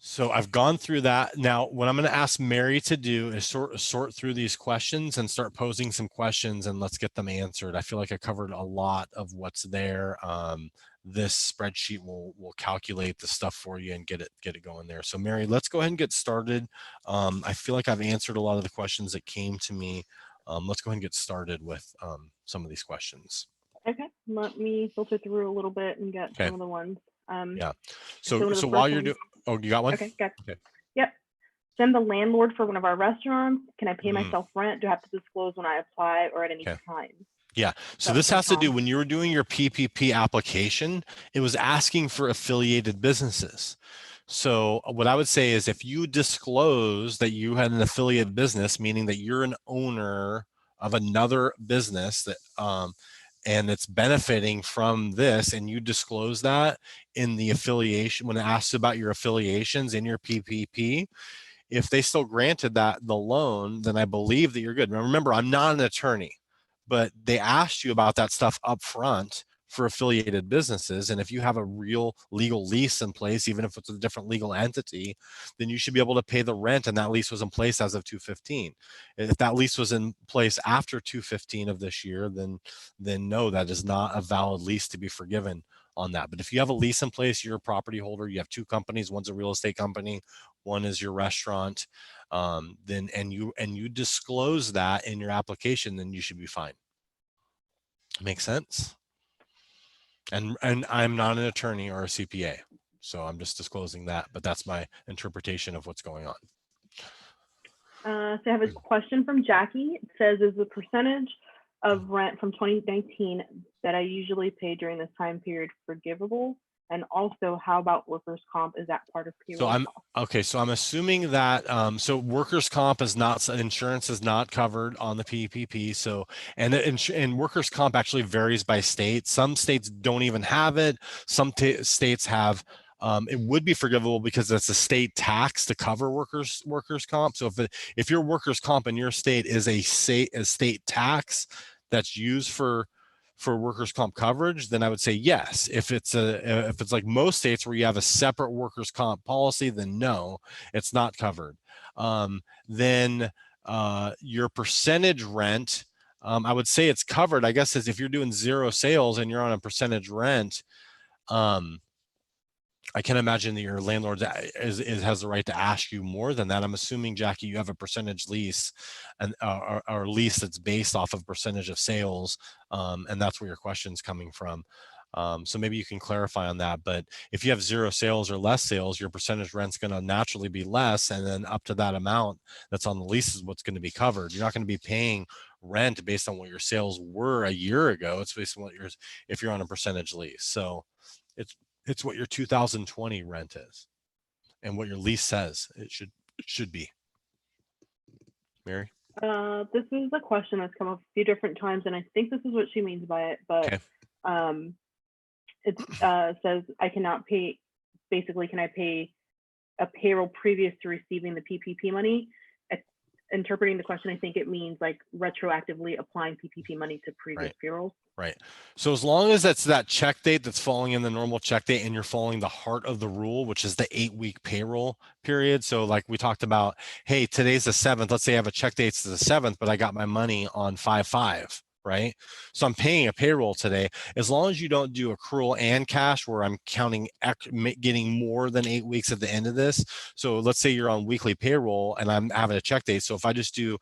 So I've gone through that. Now, what I'm going to ask Mary to do is sort through these questions and start posing some questions, and let's get them answered. I feel like I covered a lot of what's there. This spreadsheet will calculate the stuff for you and get it going there. So Mary, let's go ahead and get started. I feel like I've answered a lot of the questions that came to me. Let's go ahead and get started with some of these questions. Okay, let me filter through a little bit and get some of the ones. Yeah. So while you're doing, oh, you got one? Okay, got it. Okay. Yep. So I'm the landlord for one of our restaurants. Can I pay myself rent? Do I have to disclose when I apply or at any time? Yeah. So this has to do, when you were doing your PPP application, it was asking for affiliated businesses. So what I would say is, if you disclose that you had an affiliate business, meaning that you're an owner of another business that and it's benefiting from this, and you disclose that in the affiliation, when it asks about your affiliations in your PPP, if they still granted the loan, then I believe that you're good. Now, remember, I'm not an attorney, but they asked you about that stuff up front for affiliated businesses. And if you have a real legal lease in place, even if it's a different legal entity, then you should be able to pay the rent. And that lease was in place as of 2/15. If that lease was in place after 2/15 of this year, then no, that is not a valid lease to be forgiven on that. But if you have a lease in place, you're a property holder, you have two companies, one's a real estate company, one is your restaurant, then and you disclose that in your application, then you should be fine. Makes sense? And I'm not an attorney or a CPA, so I'm just disclosing that, but that's my interpretation of what's going on. So I have a question from Jackie. It says, is the percentage of rent from 2019 that I usually pay during this time period forgivable? And also, how about workers' comp? Is that part of payroll? So I'm assuming that so workers' comp is not, insurance is not covered on the PPP. So and workers' comp actually varies by state. Some states don't even have it. Some states have. It would be forgivable because it's a state tax to cover workers' comp. So if your workers' comp in your state is a state tax that's used for workers' comp coverage, then I would say yes. If it's like most states where you have a separate workers' comp policy, then no, it's not covered. Then your percentage rent, I would say it's covered. I guess is if you're doing 0 sales and you're on a percentage rent, I can imagine that your landlord has the right to ask you more than that. I'm assuming, Jackie, you have a percentage lease and or lease that's based off of percentage of sales, and that's where your question's coming from. So maybe you can clarify on that. But if you have 0 sales or less sales, your percentage rent's going to naturally be less, and then up to that amount that's on the lease is what's going to be covered. You're not going to be paying rent based on what your sales were a year ago. It's based on what if you're on a percentage lease. So it's what your 2020 rent is and what your lease says it should be. Mary? This is a question that's come up a few different times, and I think this is what she means by it, but okay. It says I cannot pay, basically, can I pay a payroll previous to receiving the PPP money? Interpreting the question, I think it means like retroactively applying PPP money to previous payrolls. Right. So as long as that's that check date that's falling in the normal check date and you're following the heart of the rule, which is the 8-week payroll period. So like we talked about, hey, today's the 7th. Let's say I have a check date to the 7th, but I got my money on 5/5. Right. So I'm paying a payroll today. As long as you don't do accrual and cash where I'm counting getting more than 8 weeks at the end of this. So let's say you're on weekly payroll and I'm having a check date. So if I just do,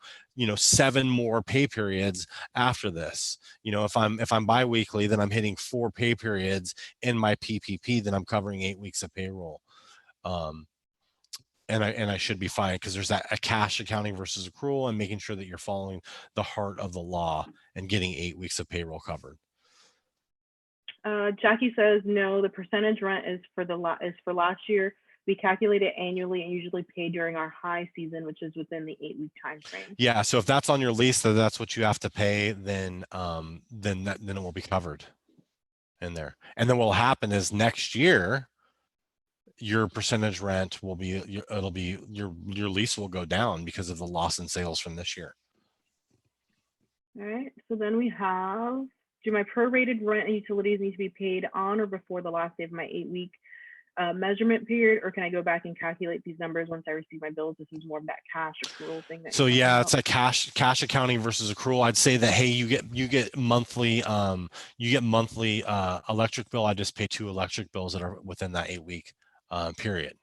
7 more pay periods after this, if I'm biweekly, then I'm hitting 4 pay periods in my PPP, then I'm covering 8 weeks of payroll. And I should be fine because there's a cash accounting versus accrual and making sure that you're following the heart of the law and getting 8 weeks of payroll covered. Jackie says no. The percentage rent is for last year. We calculate it annually and usually pay during our high season, which is within the 8-week time frame. Yeah. So if that's on your lease, that's what you have to pay. Then it will be covered in there. And then what will happen is next year, your percentage rent will be your lease will go down because of the loss in sales from this year. All right. So then we have, do my prorated rent and utilities need to be paid on or before the last day of my 8-week measurement period, or can I go back and calculate these numbers once I receive my bills? This is more of that cash accrual thing. So yeah, it's a cash accounting versus accrual. I'd say that, hey, you get monthly electric bill. I just pay 2 electric bills that are within that 8-week period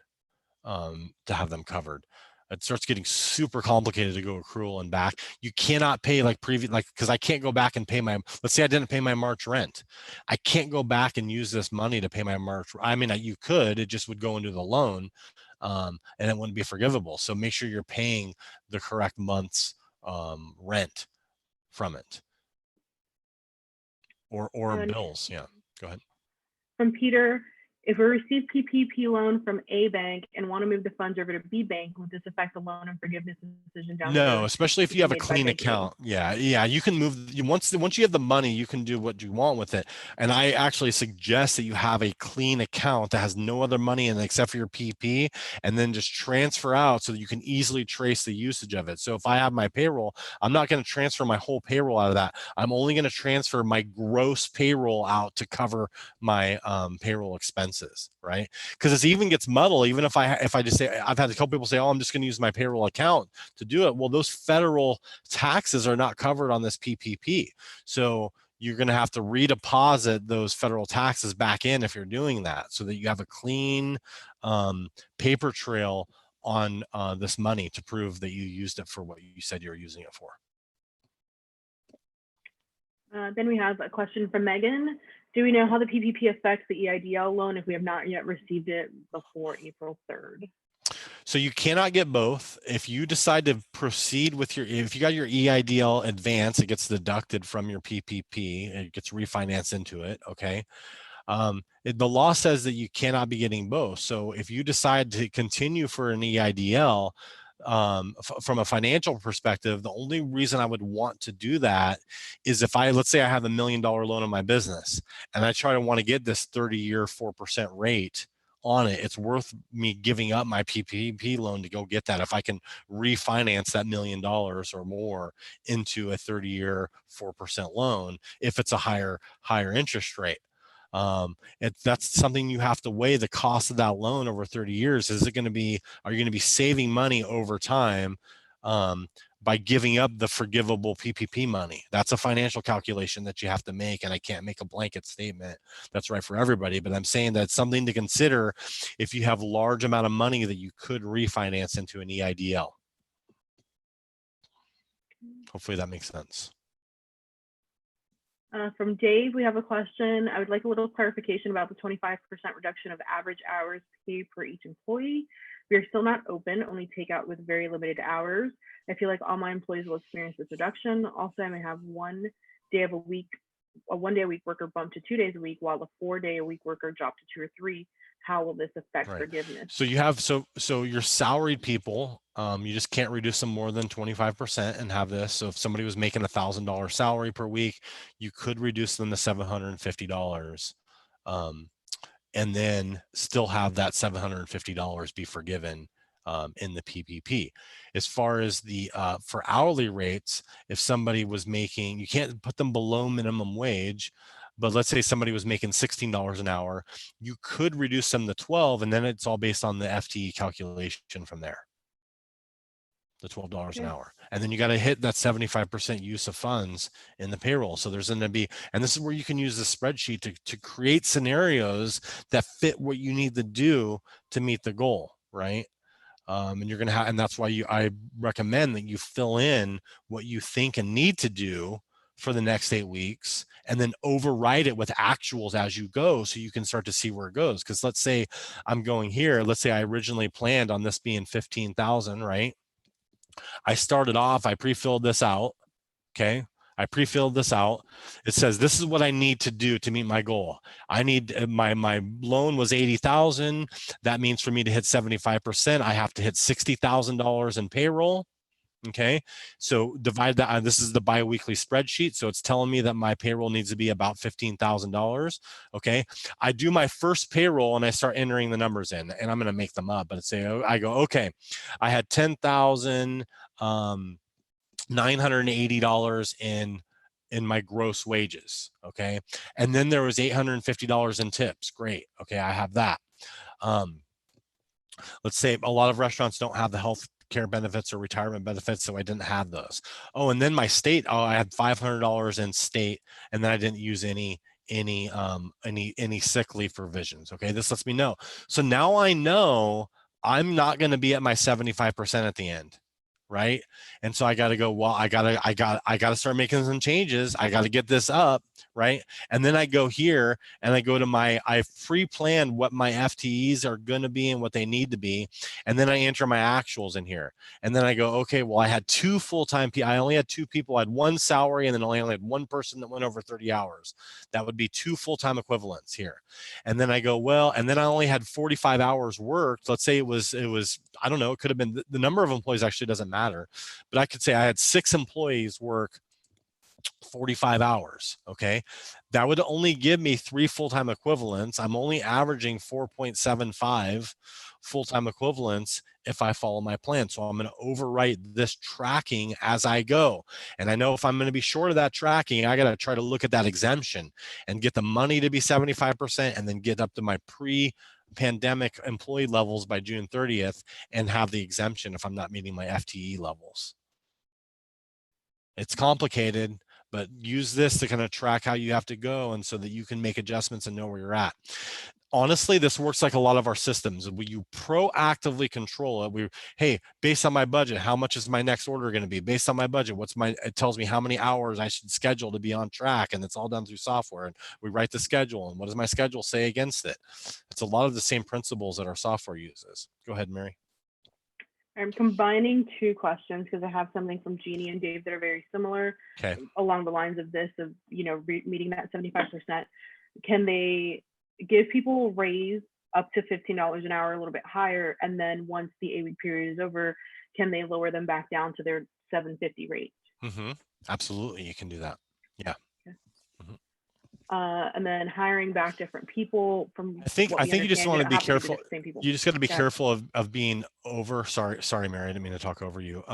to have them covered. It starts getting super complicated to go accrual and back. You cannot pay because I can't go back and pay let's say I didn't pay my March rent. I can't go back and use this money to pay my March. I mean, you could, it just would go into the loan and it wouldn't be forgivable. So make sure you're paying the correct month's rent from it or bills. Yeah, go ahead. From Peter, if we receive PPP loan from A bank and want to move the funds over to B bank, would this affect the loan and forgiveness decision down the road? No, especially if you have a clean account. Yeah, you can move once you have the money, you can do what you want with it. And I actually suggest that you have a clean account that has no other money in it except for your PP, and then just transfer out so that you can easily trace the usage of it. So if I have my payroll, I'm not going to transfer my whole payroll out of that. I'm only going to transfer my gross payroll out to cover my payroll expenses. Right? Because it even gets muddled. Even if I just say, I've had a couple people say, oh, I'm just going to use my payroll account to do it. Well, those federal taxes are not covered on this PPP. So you're going to have to redeposit those federal taxes back in if you're doing that, so that you have a clean paper trail on this money to prove that you used it for what you said you were using it for. Then we have a question from Megan. Do we know how the PPP affects the EIDL loan if we have not yet received it before April 3rd? So you cannot get both. If you decide to proceed with if you got your EIDL advance, it gets deducted from your PPP. It gets refinanced into it. Okay. The law says that you cannot be getting both. So if you decide to continue for an EIDL, from a financial perspective, the only reason I would want to do that is if let's say I have $1 million loan in my business and I try to want to get this 30-year 4% rate on it, it's worth me giving up my PPP loan to go get that if I can refinance that $1 million or more into a 30-year 4% loan if it's a higher interest rate. That's something you have to weigh the cost of that loan over 30 years. Are you going to be saving money over time by giving up the forgivable PPP money? That's a financial calculation that you have to make, and I can't make a blanket statement that's right for everybody, but I'm saying that's something to consider if you have a large amount of money that you could refinance into an EIDL. Hopefully that makes sense. From Dave, we have a question. I would like a little clarification about the 25% reduction of average hours paid per each employee. We are still not open, only takeout with very limited hours. I feel like all my employees will experience this reduction. Also, I may have a 1 day a week worker bump to 2 days a week, while the 4 day a week worker drop to 2 or 3. How will this affect forgiveness? So you have, so your salaried people, you just can't reduce them more than 25% and have this. So if somebody was making $1,000 salary per week, you could reduce them to $750, and then still have that $750 be forgiven in the PPP. As far as the for hourly rates, if somebody was making, you can't put them below minimum wage, but let's say somebody was making $16 an hour, you could reduce them to 12, and then it's all based on the FTE calculation from there, the $12 an hour. And then you got to hit that 75% use of funds in the payroll. So there's going to be, and this is where you can use the spreadsheet to create scenarios that fit what you need to do to meet the goal, right? And you're going to have, and that's why I recommend that you fill in what you think and need to do for the next 8 weeks, and then override it with actuals as you go, so you can start to see where it goes. Because let's say I'm going here, let's say I originally planned on this being 15,000, right? I started off, I pre-filled this out. Okay. I pre-filled this out. It says, this is what I need to do to meet my goal. I need, my loan was 80,000. That means for me to hit 75%, I have to hit $60,000 in payroll. Okay. So divide that. This is the biweekly spreadsheet. So it's telling me that my payroll needs to be about $15,000. Okay. I do my first payroll and I start entering the numbers in, and I'm going to make them up, but I go, okay, I had 10,000, $980 in my gross wages. Okay. And then there was $850 in tips. Great. Okay. I have that. Let's say a lot of restaurants don't have the health care benefits or retirement benefits, so I didn't have those. Oh, and then my state, I had $500 in state, and then I didn't use any sick leave provisions. Okay. This lets me know. So now I know I'm not going to be at my 75% at the end. Right. And so I got to go, well, I got to start making some changes. I got to get this up. Right. And then I go here and I go to I pre-planned what my FTEs are going to be and what they need to be. And then I enter my actuals in here. And then I go, okay, well, I had 2 full-time people. I only had 2 people. I had 1 salary, and then I only had 1 person that went over 30 hours. That would be 2 full-time equivalents here. And then I go, well, and then I only had 45 hours worked. Let's say it was, I don't know, it could have been, the number of employees actually doesn't matter, but I could say I had 6 employees work 45 hours. Okay. That would only give me 3 full-time equivalents. I'm only averaging 4.75 full-time equivalents if I follow my plan. So I'm going to overwrite this tracking as I go. And I know if I'm going to be short of that tracking, I got to try to look at that exemption and get the money to be 75% and then get up to my pre-pandemic employee levels by June 30th and have the exemption if I'm not meeting my FTE levels. It's complicated, but use this to kind of track how you have to go, and so that you can make adjustments and know where you're at. Honestly, this works like a lot of our systems. You proactively control it. Hey, based on my budget, how much is my next order going to be? Based on my budget, it tells me how many hours I should schedule to be on track, and it's all done through software. And we write the schedule, and what does my schedule say against it? It's a lot of the same principles that our software uses. Go ahead, Mary. I'm combining two questions because I have something from Jeannie and Dave that are very similar. Okay. Along the lines of this, of, meeting that 75%. Can they give people a raise up to $15 an hour, a little bit higher, and then once the 8-week period is over, can they lower them back down to their $750 rate? Absolutely, you can do that. Yeah. Okay. And then hiring back different people from. I think you just want to be careful. You just got to be careful of being over. Sorry, Mary, I didn't mean to talk over you.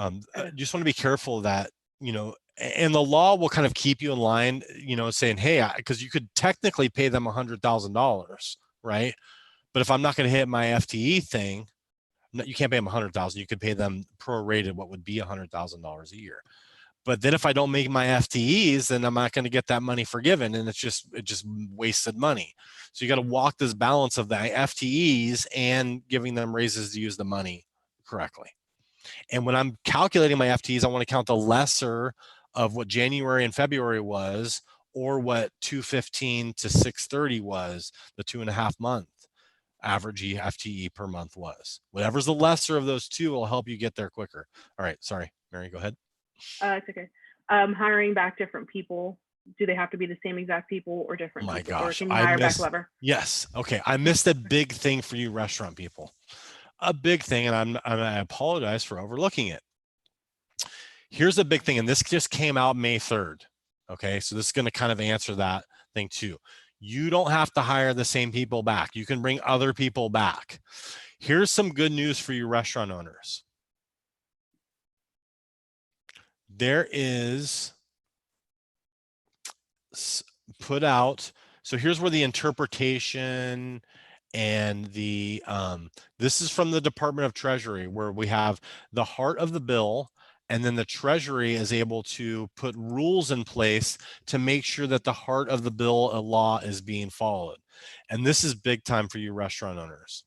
Just want to be careful that, and the law will kind of keep you in line, saying, hey, because you could technically pay them $100,000, right? But if I'm not going to hit my FTE thing, you can't pay them $100,000. You could pay them prorated what would be $100,000 a year. But then if I don't make my FTEs, then I'm not going to get that money forgiven, and it just wasted money. So you got to walk this balance of the FTEs and giving them raises to use the money correctly. And when I'm calculating my FTEs, I want to count the lesser of what January and February was, or what 215 to 630 was, the 2.5 month average FTE per month was. Whatever's the lesser of those two will help you get there quicker. All right, sorry, Mary, go ahead. It's okay. Hiring back different people. Do they have to be the same exact people or different? My people? gosh, or can you hire back whoever? Yes. Okay, I missed a big thing for you restaurant people. A big thing, and I apologize for overlooking it. Here's a big thing, and this just came out May 3rd. Okay, so this is going to kind of answer that thing too. You don't have to hire the same people back. You can bring other people back. Here's some good news for you restaurant owners. There is put out, so here's where the interpretation and the this is from the Department of Treasury, where we have the heart of the bill, and then the Treasury is able to put rules in place to make sure that the heart of the bill law is being followed. And this is big time for you restaurant owners.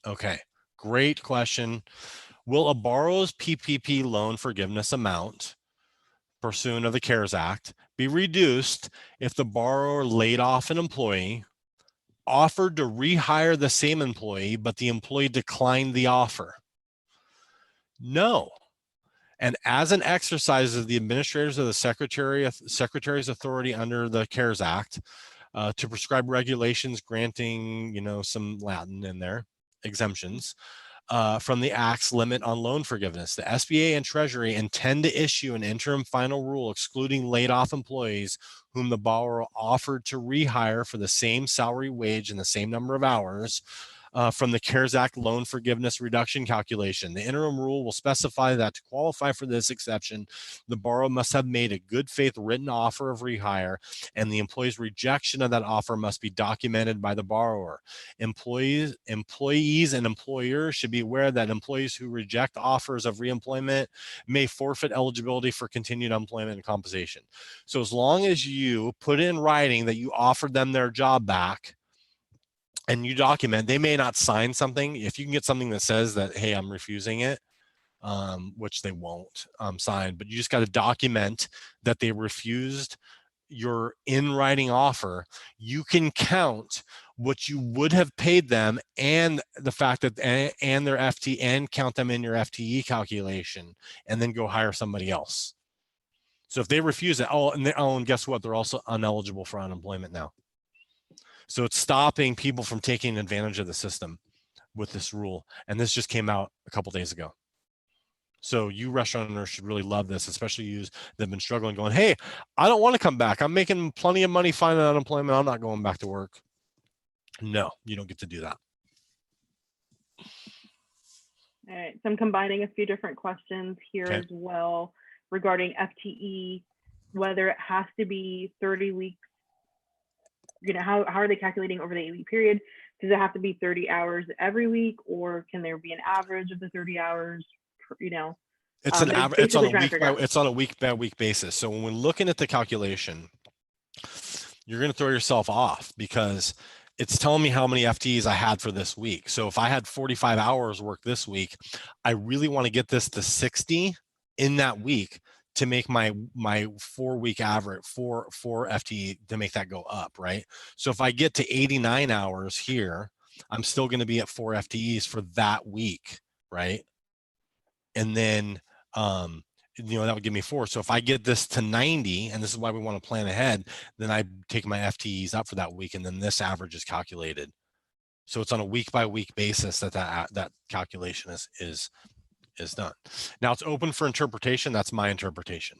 Okay, great question. Will a borrower's PPP loan forgiveness amount pursuant of the CARES Act be reduced if the borrower laid off an employee, offered to rehire the same employee, but the employee declined the offer? No. And as an exercise of the administrators of the Secretary's authority under the CARES Act to prescribe regulations granting, some Latin in there, exemptions, from the Act's limit on loan forgiveness, the SBA and Treasury intend to issue an interim final rule excluding laid off employees whom the borrower offered to rehire for the same salary, wage, and the same number of hours from the CARES Act loan forgiveness reduction calculation. The interim rule will specify that to qualify for this exception, the borrower must have made a good faith written offer of rehire, and the employee's rejection of that offer must be documented by the borrower. Employees and employers should be aware that employees who reject offers of reemployment may forfeit eligibility for continued employment and compensation. So as long as you put in writing that you offered them their job back, and you document, they may not sign something. If you can get something that says that, hey, I'm refusing it, which they won't sign, but you just got to document that they refused your in writing offer. You can count what you would have paid them and the fact that, and their FTE, and count them in your FTE calculation, and then go hire somebody else. So if they refuse it, and guess what? They're also ineligible for unemployment now. So it's stopping people from taking advantage of the system with this rule. And this just came out a couple days ago. So you restaurant owners should really love this, especially you that have been struggling, going, hey, I don't want to come back. I'm making plenty of money finding unemployment. I'm not going back to work. No, you don't get to do that. All right, so I'm combining a few different questions here as well regarding FTE, whether it has to be 30 weeks. How are they calculating over the 8-week period? Does it have to be 30 hours every week, or can there be an average of the 30 hours? It's an average. It's basically trying to figure out. it's on a week by week basis. So when we're looking at the calculation, you're going to throw yourself off because it's telling me how many FTEs I had for this week. So if I had 45 hours work this week, I really want to get this to 60 in that week to make my 4-week average, four FTE, to make that go up, right? So if I get to 89 hours here, I'm still going to be at 4 FTEs for that week, right? And then that would give me 4. So if I get this to 90, and this is why we want to plan ahead, then I take my FTEs up for that week, and then this average is calculated. So it's on a week by week basis that calculation is done. Now it's open for interpretation. That's my interpretation.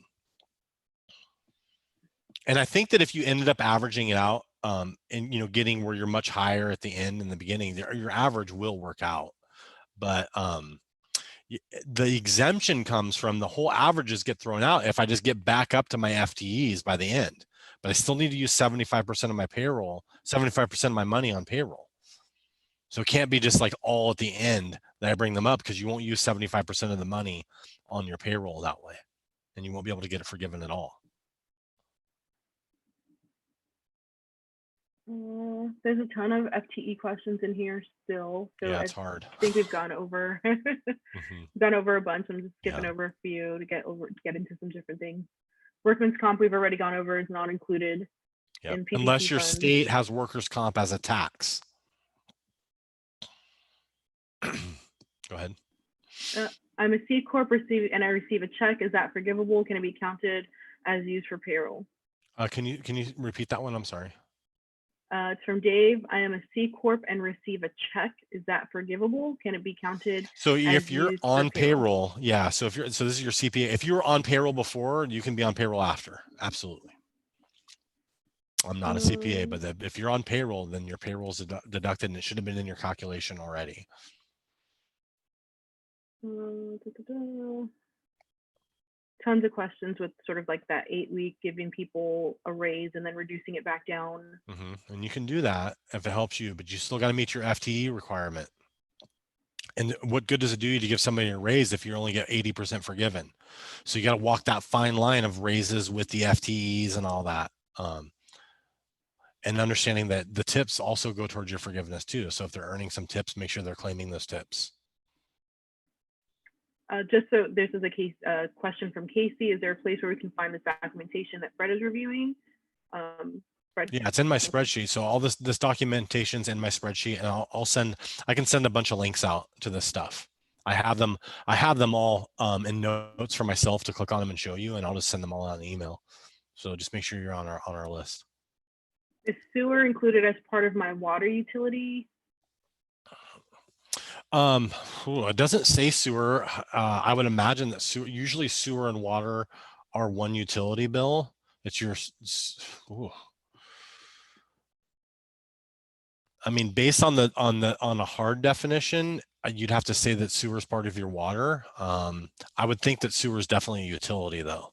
And I think that if you ended up averaging it out, and getting where you're much higher at the end in the beginning, your average will work out. But the exemption comes from the whole averages get thrown out if I just get back up to my FTEs by the end, but I still need to use 75% of my payroll, 75% of my money on payroll. So it can't be just like all at the end that I bring them up, because you won't use 75% of the money on your payroll that way, and you won't be able to get it forgiven at all. There's a ton of FTE questions in here still. So yeah, it's hard. I think we've gone over gone over a bunch. I'm just skipping over a few to get into some different things. Workman's comp we've already gone over, is not included in PPP unless your funds. state has workers' comp as a tax. Go ahead. I'm a C Corp and I receive a check. Is that forgivable? Can it be counted as used for payroll? Can you repeat that one? I'm sorry. It's from Dave. I am a C Corp and receive a check. Is that forgivable? Can it be counted? So if you're on payroll, yeah. So this is your CPA. If you were on payroll before, you can be on payroll after. Absolutely. I'm not a CPA, but if you're on payroll, then your payroll is deducted, and it should have been in your calculation already. Tons of questions with sort of like that 8-week, giving people a raise and then reducing it back down. And you can do that if it helps you, but you still got to meet your FTE requirement. And what good does it do you to give somebody a raise if you only get 80% forgiven? So you got to walk that fine line of raises with the FTEs and all that. And understanding that the tips also go towards your forgiveness too. So if they're earning some tips, make sure they're claiming those tips. Just so this is a question from Casey. Is there a place where we can find this documentation that Fred is reviewing? Yeah, it's in my spreadsheet. So all this documentation's in my spreadsheet, and I can send a bunch of links out to this stuff. I have them all in notes for myself to click on them and show you, and I'll just send them all out in the email. So just make sure you're on our list. Is sewer included as part of my water utility? It doesn't say sewer. I would imagine that usually sewer and water are one utility bill. It's your, I mean, based on a hard definition, you'd have to say that sewer is part of your water. I would think that sewer is definitely a utility though.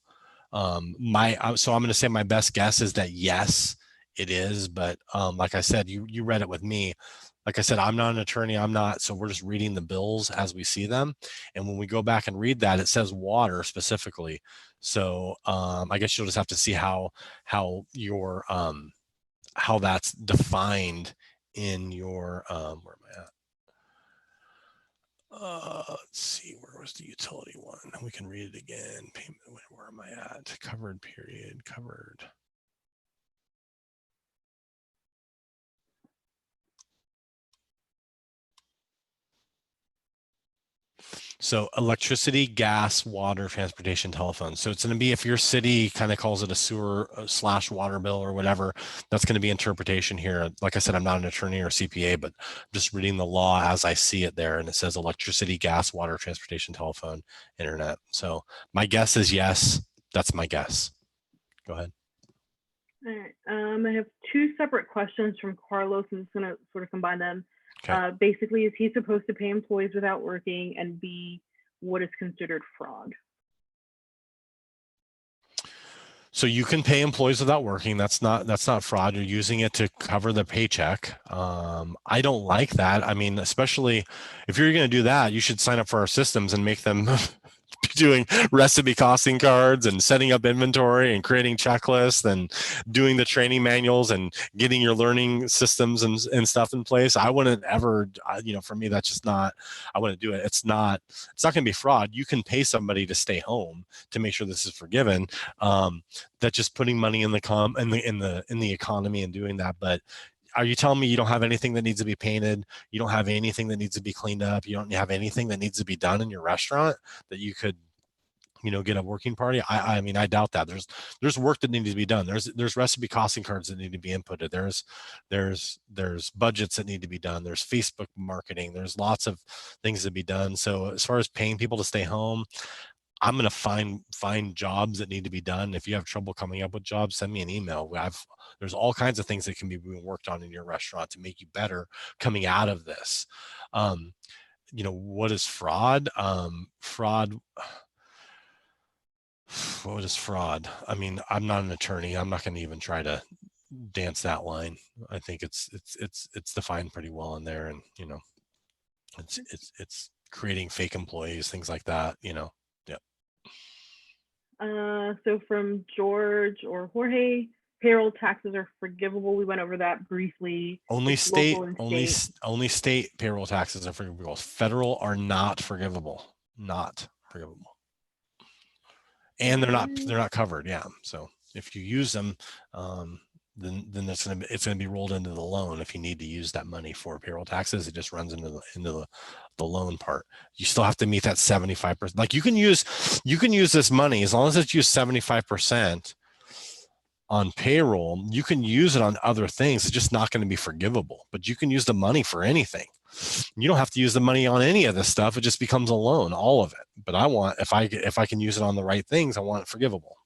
So I'm going to say my best guess is that yes, it is. But like I said, you read it with me. Like I said, I'm not an attorney. So we're just reading the bills as we see them. And when we go back and read that, it says water specifically. So I guess you'll just have to see how that's defined in your, where am I at? Let's see, where was the utility one? We can read it again. Payment, where am I at? Covered period, covered. So electricity, gas, water, transportation, telephone. So it's going to be, if your city kind of calls it a sewer / water bill or whatever, that's going to be interpretation here. Like I said, I'm not an attorney or CPA, but just reading the law as I see it there. And it says electricity, gas, water, transportation, telephone, internet. So my guess is yes. That's my guess. Go ahead. All right. I have 2 separate questions from Carlos. I'm just going to sort of combine them. Okay. Basically, is he supposed to pay employees without working? And B, what is considered fraud? So you can pay employees without working. That's not fraud. You're using it to cover the paycheck. I don't like that. I mean, especially if you're going to do that, you should sign up for our systems and make them doing recipe costing cards and setting up inventory and creating checklists and doing the training manuals and getting your learning systems and stuff in place. I wouldn't ever, for me, that's just not, I wouldn't do it. It's not going to be fraud. You can pay somebody to stay home to make sure this is forgiven. That's just putting money in the economy and doing that. But are you telling me you don't have anything that needs to be painted? You don't have anything that needs to be cleaned up? You don't have anything that needs to be done in your restaurant that you could, get a working party? I mean, I doubt that. There's work that needs to be done. There's recipe costing cards that need to be inputted. There's budgets that need to be done. There's Facebook marketing. There's lots of things to be done. So as far as paying people to stay home, I'm going to find jobs that need to be done. If you have trouble coming up with jobs, send me an email. There's all kinds of things that can be being worked on in your restaurant to make you better coming out of this. What is fraud? What is fraud? I mean, I'm not an attorney. I'm not going to even try to dance that line. I think it's defined pretty well in there, and it's creating fake employees, things like that. Yeah. So from George or Jorge, payroll taxes are forgivable. We went over that briefly. Only It's state, local and only state. only state payroll taxes are forgivable. Federal are not forgivable. Not forgivable. And they're not covered. Yeah. So if you use them, then it's gonna be rolled into the loan. If you need to use that money for payroll taxes, it just runs into the loan part. You still have to meet that 75%. Like you can use this money as long as it's used 75% on payroll. You can use it on other things. It's just not going to be forgivable. But you can use the money for anything. You don't have to use the money on any of this stuff. It just becomes a loan, all of it. But I want, if I can use it on the right things, I want it forgivable.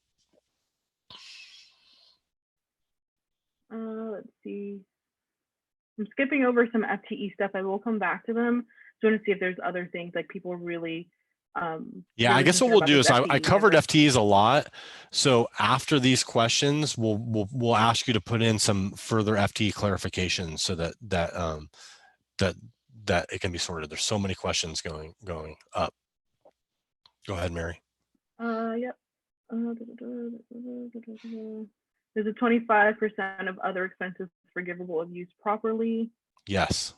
Let's see. I'm skipping over some FTE stuff. I will come back to them. So I want to see if there's other things like people really. Yeah, I guess what we'll do is I covered FTEs a lot. So after these questions, we'll ask you to put in some further FTE clarifications so that it can be sorted. There's so many questions going up. Go ahead, Mary. Yep. There's a 25% of other expenses forgivable if used properly. Yes,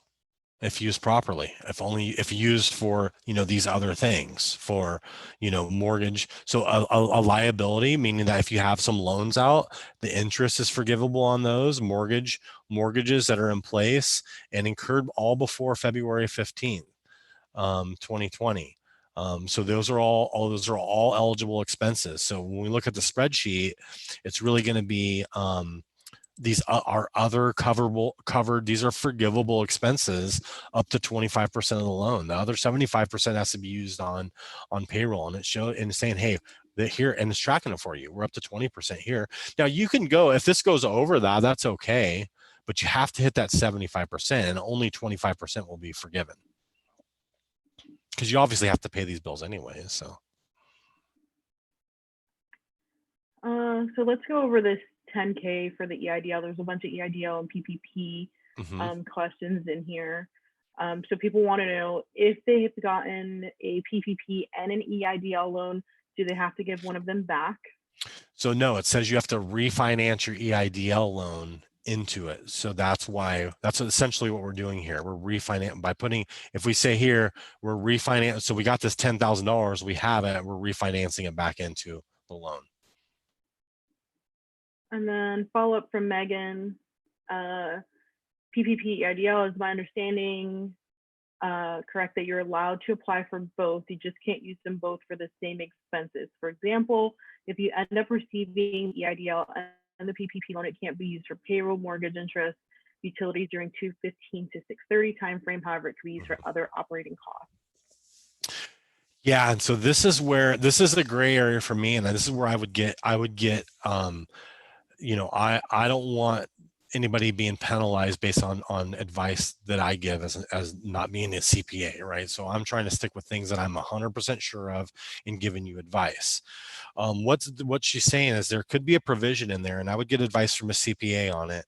if used properly. If used for these other things, for mortgage. So a liability, meaning that if you have some loans out, the interest is forgivable on those mortgages that are in place and incurred all before February 15th, 2020. So those are all eligible expenses. So when we look at the spreadsheet, it's really going to be these are other covered. These are forgivable expenses up to 25% of the loan. The other 75% has to be used on payroll, and it's saying, hey, here, and it's tracking it for you. We're up to 20% here. Now you can go, if this goes over that, that's okay, but you have to hit that 75%, and only 25% will be forgiven. Because you obviously have to pay these bills anyways. So let's go over this 10K for the EIDL. There's a bunch of EIDL and PPP questions in here. So people want to know if they have gotten a PPP and an EIDL loan, do they have to give one of them back? So no, it says you have to refinance your EIDL loan into it. So that's essentially what we're doing here. We're refinancing by putting, if we say here, we're refinancing. So we got this $10,000, we have it, we're refinancing it back into the loan. And then follow up from Megan, PPP EIDL is my understanding correct that you're allowed to apply for both. You just can't use them both for the same expenses. For example, if you end up receiving EIDL and the PPP loan, it can't be used for payroll, mortgage interest, utilities during 2/15 to 6/30 timeframe. However, it can be used for other operating costs. Yeah, and so this is a gray area for me, and this is where I would get I don't want anybody being penalized based on advice that I give as not being a CPA, right? So I'm trying to stick with things that I'm 100% sure of in giving you advice. What she's saying is there could be a provision in there, and I would get advice from a CPA on it,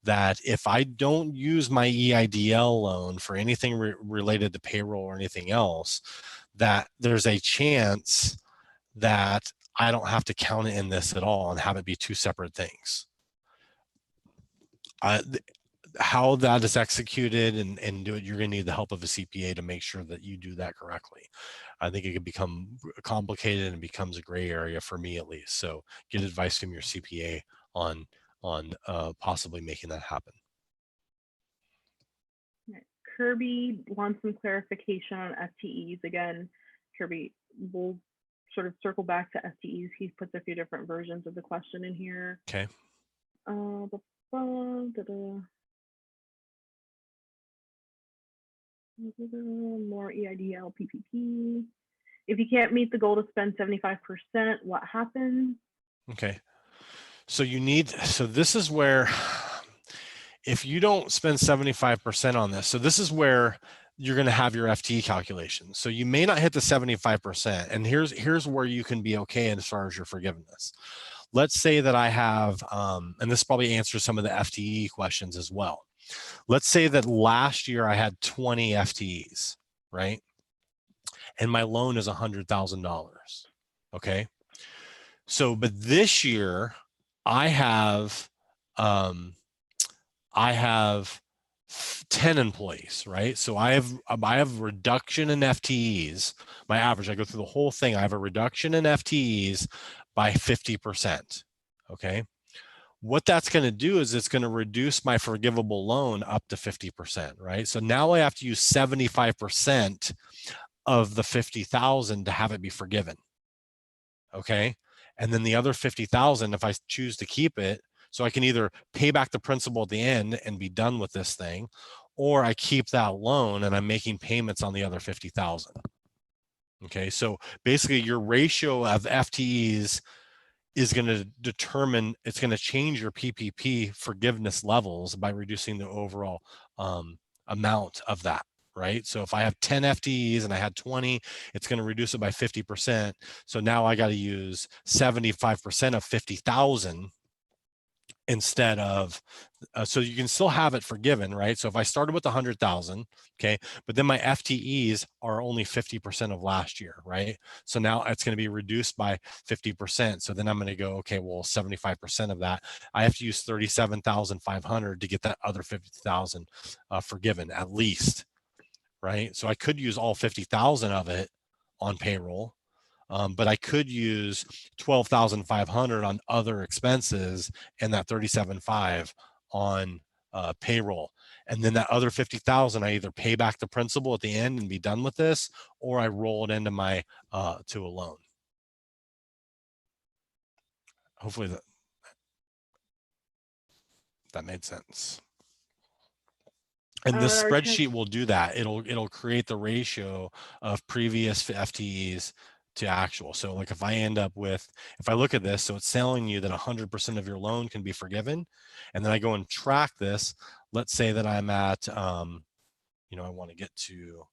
that if I don't use my EIDL loan for anything related to payroll or anything else, that there's a chance that I don't have to count it in this at all and have it be two separate things. How that is executed and do it, you're going to need the help of a CPA to make sure that you do that correctly. I think it could become complicated and becomes a gray area for me at least. So get advice from your CPA on possibly making that happen. Kirby wants some clarification on FTEs again. Kirby, we'll sort of circle back to FTEs. He puts a few different versions of the question in here. Okay. More EIDL PPP. If you can't meet the goal to spend 75%, what happens? Okay. So you need, so this is where, if you don't spend 75% on this, so this is where you're going to have your FTE calculation. So you may not hit the 75%. And here's where you can be okay as far as your forgiveness. Let's say that I have, and this probably answers some of the FTE questions as well. Let's say that last year I had 20 FTEs, right? And my loan is $100,000. Okay. So, but this year I have 10 employees, right? So I have reduction in FTEs. My average, I go through the whole thing. I have a reduction in FTEs by 50%. Okay. What that's going to do is it's going to reduce my forgivable loan up to 50%, right? So now I have to use 75% of the 50,000 to have it be forgiven. Okay. And then the other 50,000, if I choose to keep it, so I can either pay back the principal at the end and be done with this thing, or I keep that loan and I'm making payments on the other 50,000. Okay. So basically your ratio of FTEs is going to determine, it's going to change your PPP forgiveness levels by reducing the overall amount of that, right? So if I have 10 FTEs and I had 20, it's going to reduce it by 50%. So now I got to use 75% of 50,000 instead of, so you can still have it forgiven, right? So if I started with 100,000, okay, but then my FTEs are only 50% of last year, right? So now it's going to be reduced by 50%. So then I'm going to go, okay, well, 75% of that, I have to use 37,500 to get that other 50,000 forgiven at least, right? So I could use all 50,000 of it on payroll. But I could use 12,500 on other expenses and that 37.5 on payroll. And then that other 50,000, I either pay back the principal at the end and be done with this, or I roll it into my to a loan. Hopefully that made sense. And this spreadsheet will do that. It'll create the ratio of previous FTEs to actual. So like if I end up with, if I look at this, so it's telling you that 100% of your loan can be forgiven. And then I go and track this. Let's say that I'm at, you know, I want to get to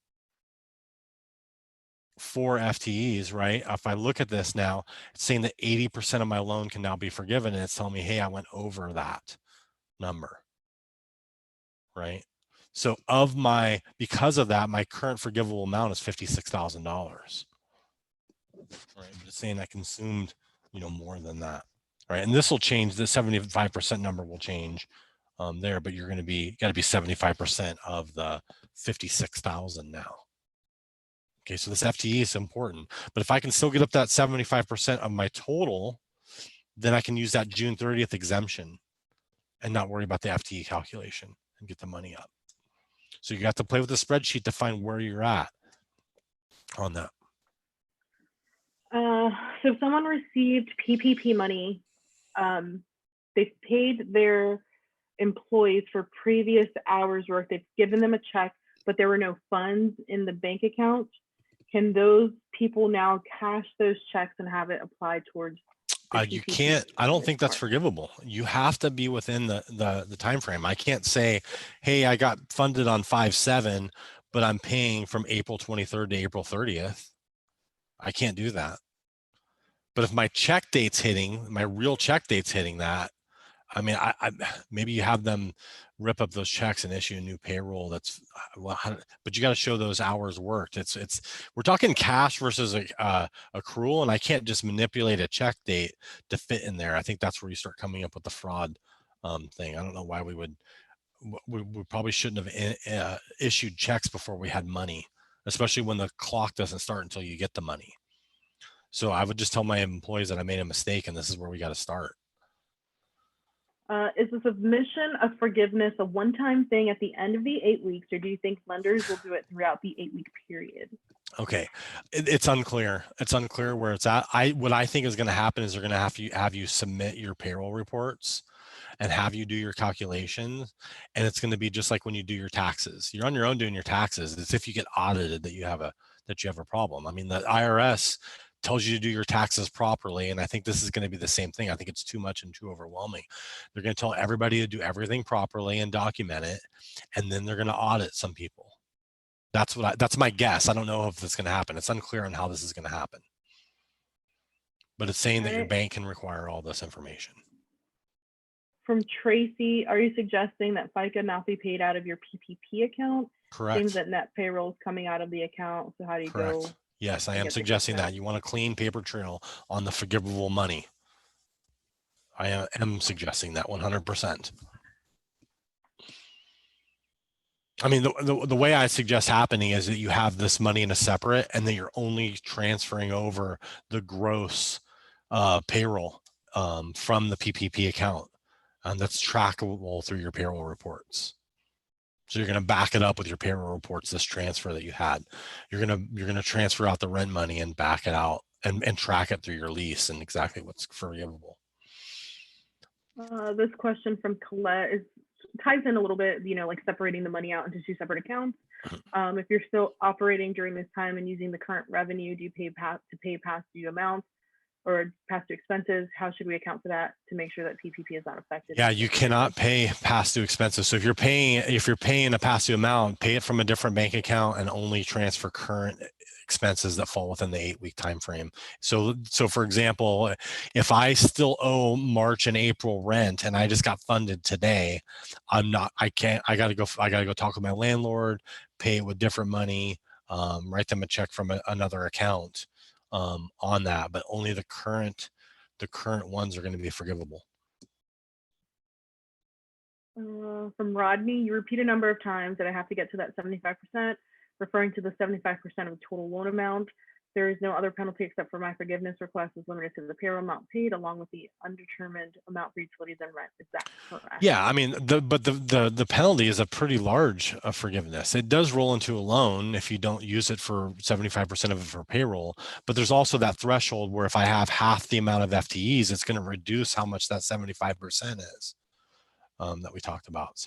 4 FTEs, right? If I look at this now, it's saying that 80% of my loan can now be forgiven. And it's telling me, hey, I went over that number, right? So of my, because of that, my current forgivable amount is $56,000. Right, but it's saying I consumed, you know, more than that, right? And this will change. The 75% number will change there, but you're going to be got to be 75% of the 56,000 now. Okay, so this FTE is important, but if I can still get up that 75% of my total, then I can use that June 30th exemption and not worry about the FTE calculation and get the money up. So you have to play with the spreadsheet to find where you're at on that. So if someone received PPP money, they've paid their employees for previous hours work, they've given them a check, but there were no funds in the bank account. Can those people now cash those checks and have it applied towards you can't, I don't think that's forgivable. You have to be within the time frame. I can't say, hey, I got funded on 5/7, but I'm paying from April 23rd to April 30th. I can't do that. But if my check date's hitting, my real check date's hitting that, I mean, maybe you have them rip up those checks and issue a new payroll. That's well, but you got to show those hours worked. We're talking cash versus accrual, and I can't just manipulate a check date to fit in there. I think that's where you start coming up with the fraud thing. I don't know why we probably shouldn't have issued checks before we had money, especially when the clock doesn't start until you get the money. So I would just tell my employees that I made a mistake, and this is where we got to start. Is the submission of forgiveness a one-time thing at the end of the 8 weeks, or do you think lenders will do it throughout the 8-week period? Okay, it's unclear. It's unclear where it's at. What I think is going to happen is they're going to have you submit your payroll reports and have you do your calculations, and it's going to be just like when you do your taxes. You're on your own doing your taxes. It's if you get audited that you have a problem. I mean, the IRS tells you to do your taxes properly, and I think this is going to be the same thing. I think it's too much and too overwhelming. They're going to tell everybody to do everything properly and document it, and then they're going to audit some people. That's my guess. I don't know if it's going to happen. It's unclear on how this is going to happen, but it's saying that your bank can require all this information. From Tracy, are you suggesting that FICA not be paid out of your PPP account? Correct. Seems that net payroll is coming out of the account. So how do you Correct. go? Yes, I am suggesting that. You want a clean paper trail on the forgivable money. I am suggesting that 100%. I mean, the way I suggest happening is that you have this money in a separate, and then you're only transferring over the gross payroll from the PPP account. That's trackable through your payroll reports. So you're going to back it up with your payroll reports, this transfer that you had. You're going to transfer out the rent money and back it out and track it through your lease and exactly what's forgivable. This question from Colette ties in a little bit, like separating the money out into two separate accounts. If you're still operating during this time and using the current revenue, do you pay past due amounts or past due expenses? How should we account for that to make sure that PPP is not affected? Yeah, you cannot pay past due expenses. So if you're paying a past due amount, pay it from a different bank account and only transfer current expenses that fall within the 8-week time frame. So for example, if I still owe March and April rent and I just got funded today, I got to go talk with my landlord, pay it with different money, write them a check from another account on that, but only the current ones are going to be forgivable. From Rodney, you repeat a number of times that I have to get to that 75%, referring to the 75% of the total loan amount. There is no other penalty except for my forgiveness request is limited to the payroll amount paid along with the undetermined amount for utilities and rent. Is that correct? Yeah, I mean, the penalty is a pretty large forgiveness. It does roll into a loan if you don't use it for 75% of it for payroll, but there's also that threshold where if I have half the amount of FTEs, it's going to reduce how much that 75% is that we talked about.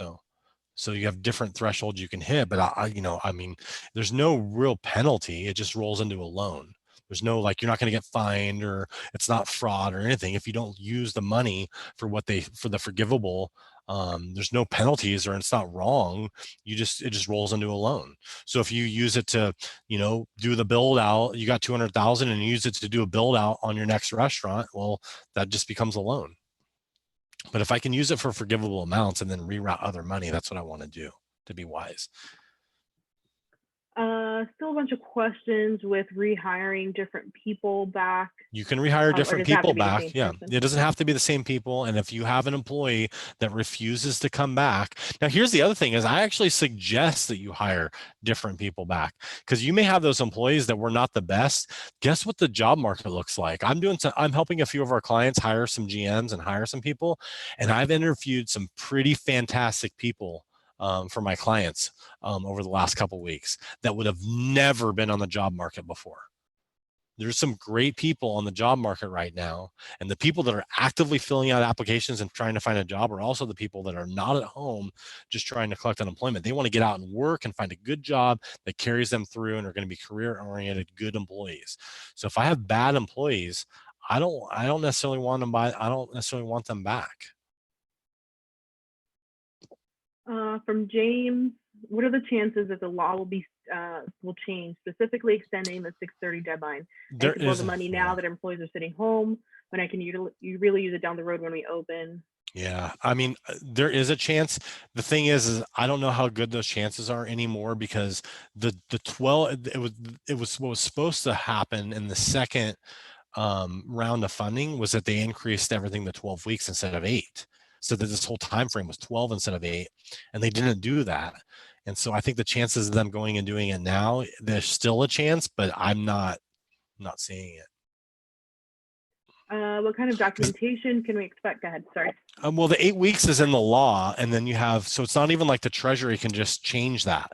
So you have different thresholds you can hit, but I mean, there's no real penalty. It just rolls into a loan. There's no, like, you're not going to get fined, or it's not fraud or anything. If you don't use the money for the forgivable, there's no penalties, or it's not wrong. It just rolls into a loan. So if you use it to, do the build out, you got 200,000 and you use it to do a build out on your next restaurant, well, that just becomes a loan. But if I can use it for forgivable amounts and then reroute other money, that's what I want to do to be wise. Still a bunch of questions with rehiring different people back. You can rehire different people back. Yeah, it doesn't have to be the same people. And if you have an employee that refuses to come back, now here's the other thing is I actually suggest that you hire different people back, because you may have those employees that were not the best. Guess what the job market looks like? I'm helping a few of our clients hire some GMs and hire some people. And I've interviewed some pretty fantastic people for my clients over the last couple of weeks that would have never been on the job market before. There's some great people on the job market right now. And the people that are actively filling out applications and trying to find a job are also the people that are not at home just trying to collect unemployment. They want to get out and work and find a good job that carries them through and are going to be career-oriented, good employees. So if I have bad employees, I don't necessarily want them back. From James, what are the chances that the law will change, specifically extending the 6/30 deadline? I can borrow the money now that employees are sitting home when I can really use it down the road when we open. Yeah, I mean, there is a chance. The thing is I don't know how good those chances are anymore, because the 12, it was what was supposed to happen in the second round of funding was that they increased everything to 12 weeks instead of 8, so that this whole time frame was 12 instead of 8, and they didn't do that. And so I think the chances of them going and doing it now, there's still a chance, but I'm not seeing it. What kind of documentation can we expect? Go ahead, sorry. Well, the 8 weeks is in the law, and then you have, so it's not even like the Treasury can just change that.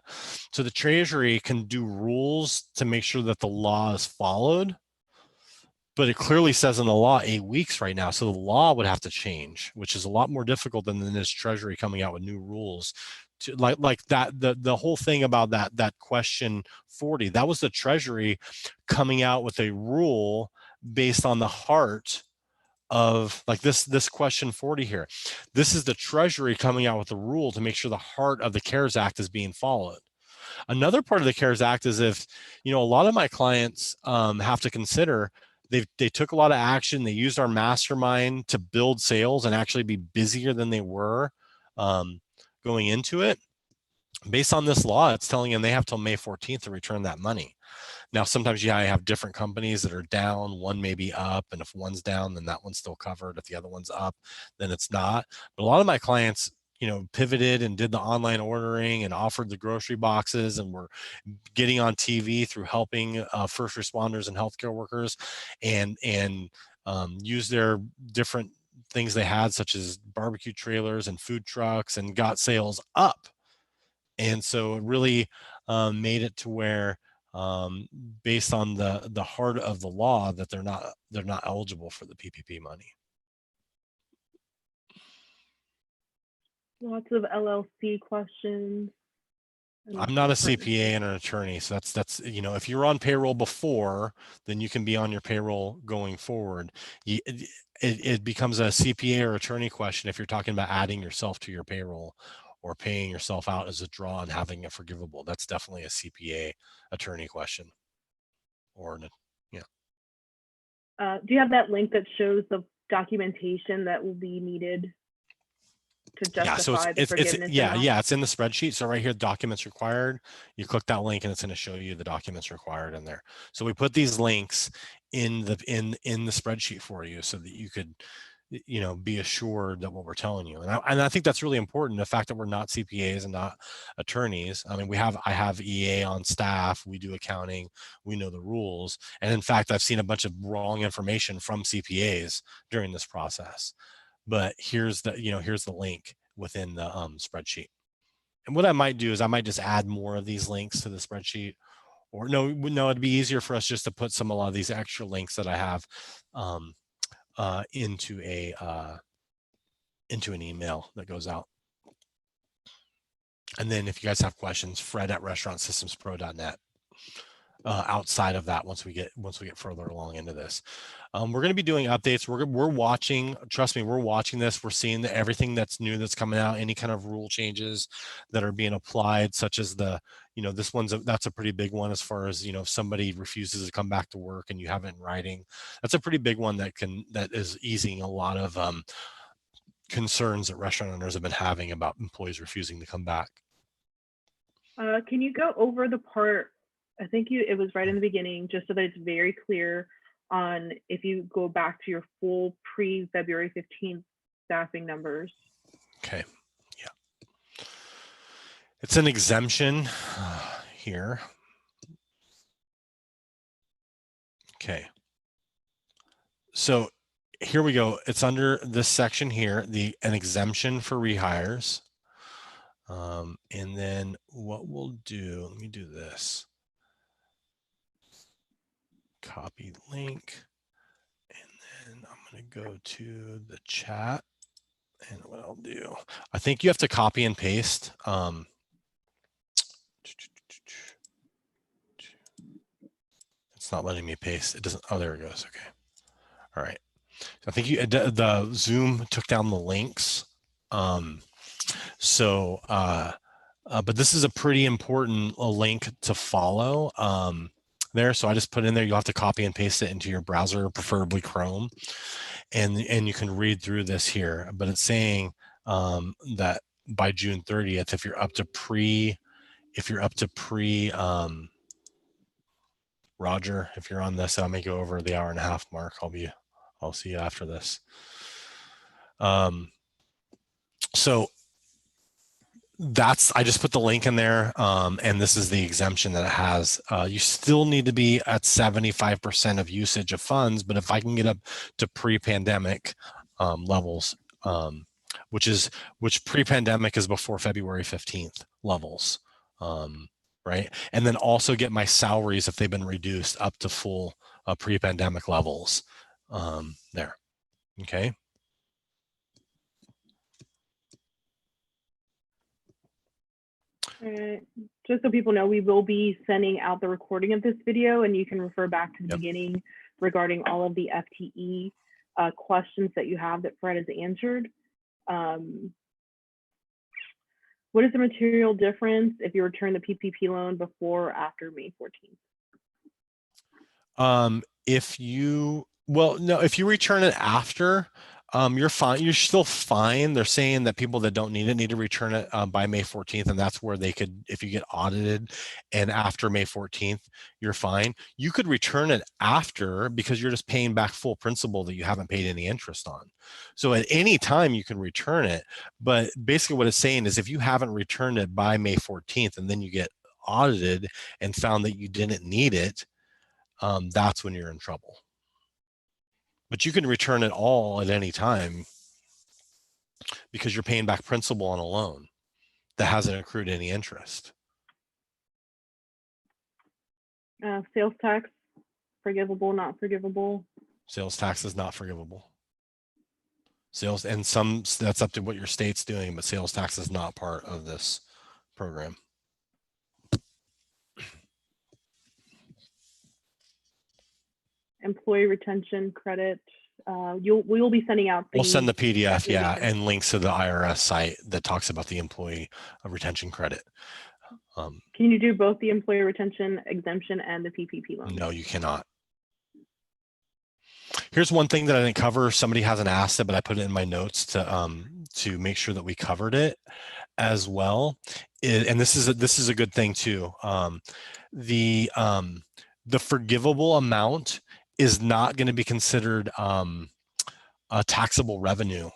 So the Treasury can do rules to make sure that the law is followed, but it clearly says in the law 8 weeks right now. So the law would have to change, which is a lot more difficult than this Treasury coming out with new rules. To, like that, the whole thing about that question 40, that was the Treasury coming out with a rule based on the heart of, like, this question 40 here. This is the Treasury coming out with a rule to make sure the heart of the CARES Act is being followed. Another part of the CARES Act is, if, a lot of my clients have to consider, they took a lot of action. They used our mastermind to build sales and actually be busier than they were going into it. Based on this law, it's telling them they have till May 14th to return that money. Now, sometimes I have different companies that are down, one may be up, and if one's down, then that one's still covered. If the other one's up, then it's not. But a lot of my clients, pivoted and did the online ordering and offered the grocery boxes, and were getting on TV through helping first responders and healthcare workers, and use their different things they had, such as barbecue trailers and food trucks, and got sales up. And so it really made it to where, based on the heart of the law, that they're not eligible for the PPP money. Lots of LLC questions. I'm not a CPA and an attorney, so that's if you're on payroll before, then you can be on your payroll going forward. It becomes a CPA or attorney question if you're talking about adding yourself to your payroll or paying yourself out as a draw and having it forgivable. That's definitely a CPA attorney question. Or yeah. Do you have that link that shows the documentation that will be needed to justify the forgiveness amount? It's in the spreadsheet. So right here, documents required, you click that link and it's going to show you the documents required in there. So we put these links in the spreadsheet for you so that you could be assured that what we're telling you. And I think that's really important, the fact that we're not CPAs and not attorneys. I mean, I have EA on staff, we do accounting, we know the rules. And in fact, I've seen a bunch of wrong information from CPAs during this process. But here's the link within the spreadsheet. And what I might do is I might just add more of these links to the spreadsheet, or no, it'd be easier for us just to put a lot of these extra links that I have into an email that goes out. And then if you guys have questions, fred@restaurantsystemspro.net. Outside of that, once we get further along into this, we're going to be doing updates. We're watching, trust me, we're watching this. We're seeing everything that's new that's coming out, any kind of rule changes that are being applied, such as this that's a pretty big one, as far as, if somebody refuses to come back to work and you have it in writing. That's a pretty big one that is easing a lot of concerns that restaurant owners have been having about employees refusing to come back. Can you go over the part, I think it was right in the beginning, just so that it's very clear on if you go back to your full pre-February 15th staffing numbers. Okay, yeah. It's an exemption here. Okay. So here we go. It's under this section here, an exemption for rehires. And then what we'll do, let me do this. Copy link. And then I'm going to go to the chat. And what I'll do, I think you have to copy and paste. It's not letting me paste. It doesn't. Oh, there it goes. Okay. All right. I think the Zoom took down the links. But this is a pretty important link to follow. there. So I just put in there, you'll have to copy and paste it into your browser, preferably Chrome. And you can read through this here, but it's saying that by June 30th, if you're up to pre, Roger, if you're on this, I'll make it over the 1.5 hour mark. I'll see you after this. So I just put the link in there, and this is the exemption that it has. You still need to be at 75% of usage of funds, but if I can get up to pre-pandemic levels, which pre-pandemic is before February 15th levels, right? And then also get my salaries, if they've been reduced, up to full pre-pandemic levels there, okay? Just so people know, we will be sending out the recording of this video, and you can refer back to the beginning regarding all of the FTE questions that you have that Fred has answered. What is the material difference if you return the PPP loan before or after May 14th? If you return it after, you're fine. You're still fine. They're saying that people that don't need it need to return it by May 14th, and that's where they could, if you get audited and after May 14th, you're fine. You could return it after because you're just paying back full principal that you haven't paid any interest on. So at any time you can return it, but basically what it's saying is if you haven't returned it by May 14th and then you get audited and found that you didn't need it, that's when you're in trouble. But you can return it all at any time because you're paying back principal on a loan that hasn't accrued any interest. Sales tax, forgivable, not forgivable? Sales tax is not forgivable. Sales, and that's up to what your state's doing, but sales tax is not part of this program. Employee retention credit. We'll be sending out. We'll send the PDF, yeah, and links to the IRS site that talks about the employee retention credit. Can you do both the employee retention exemption and the PPP loan? No, you cannot. Here's one thing that I didn't cover. Somebody hasn't asked it, but I put it in my notes to make sure that we covered it as well. And this is a good thing too. The forgivable amount is not going to be considered a taxable revenue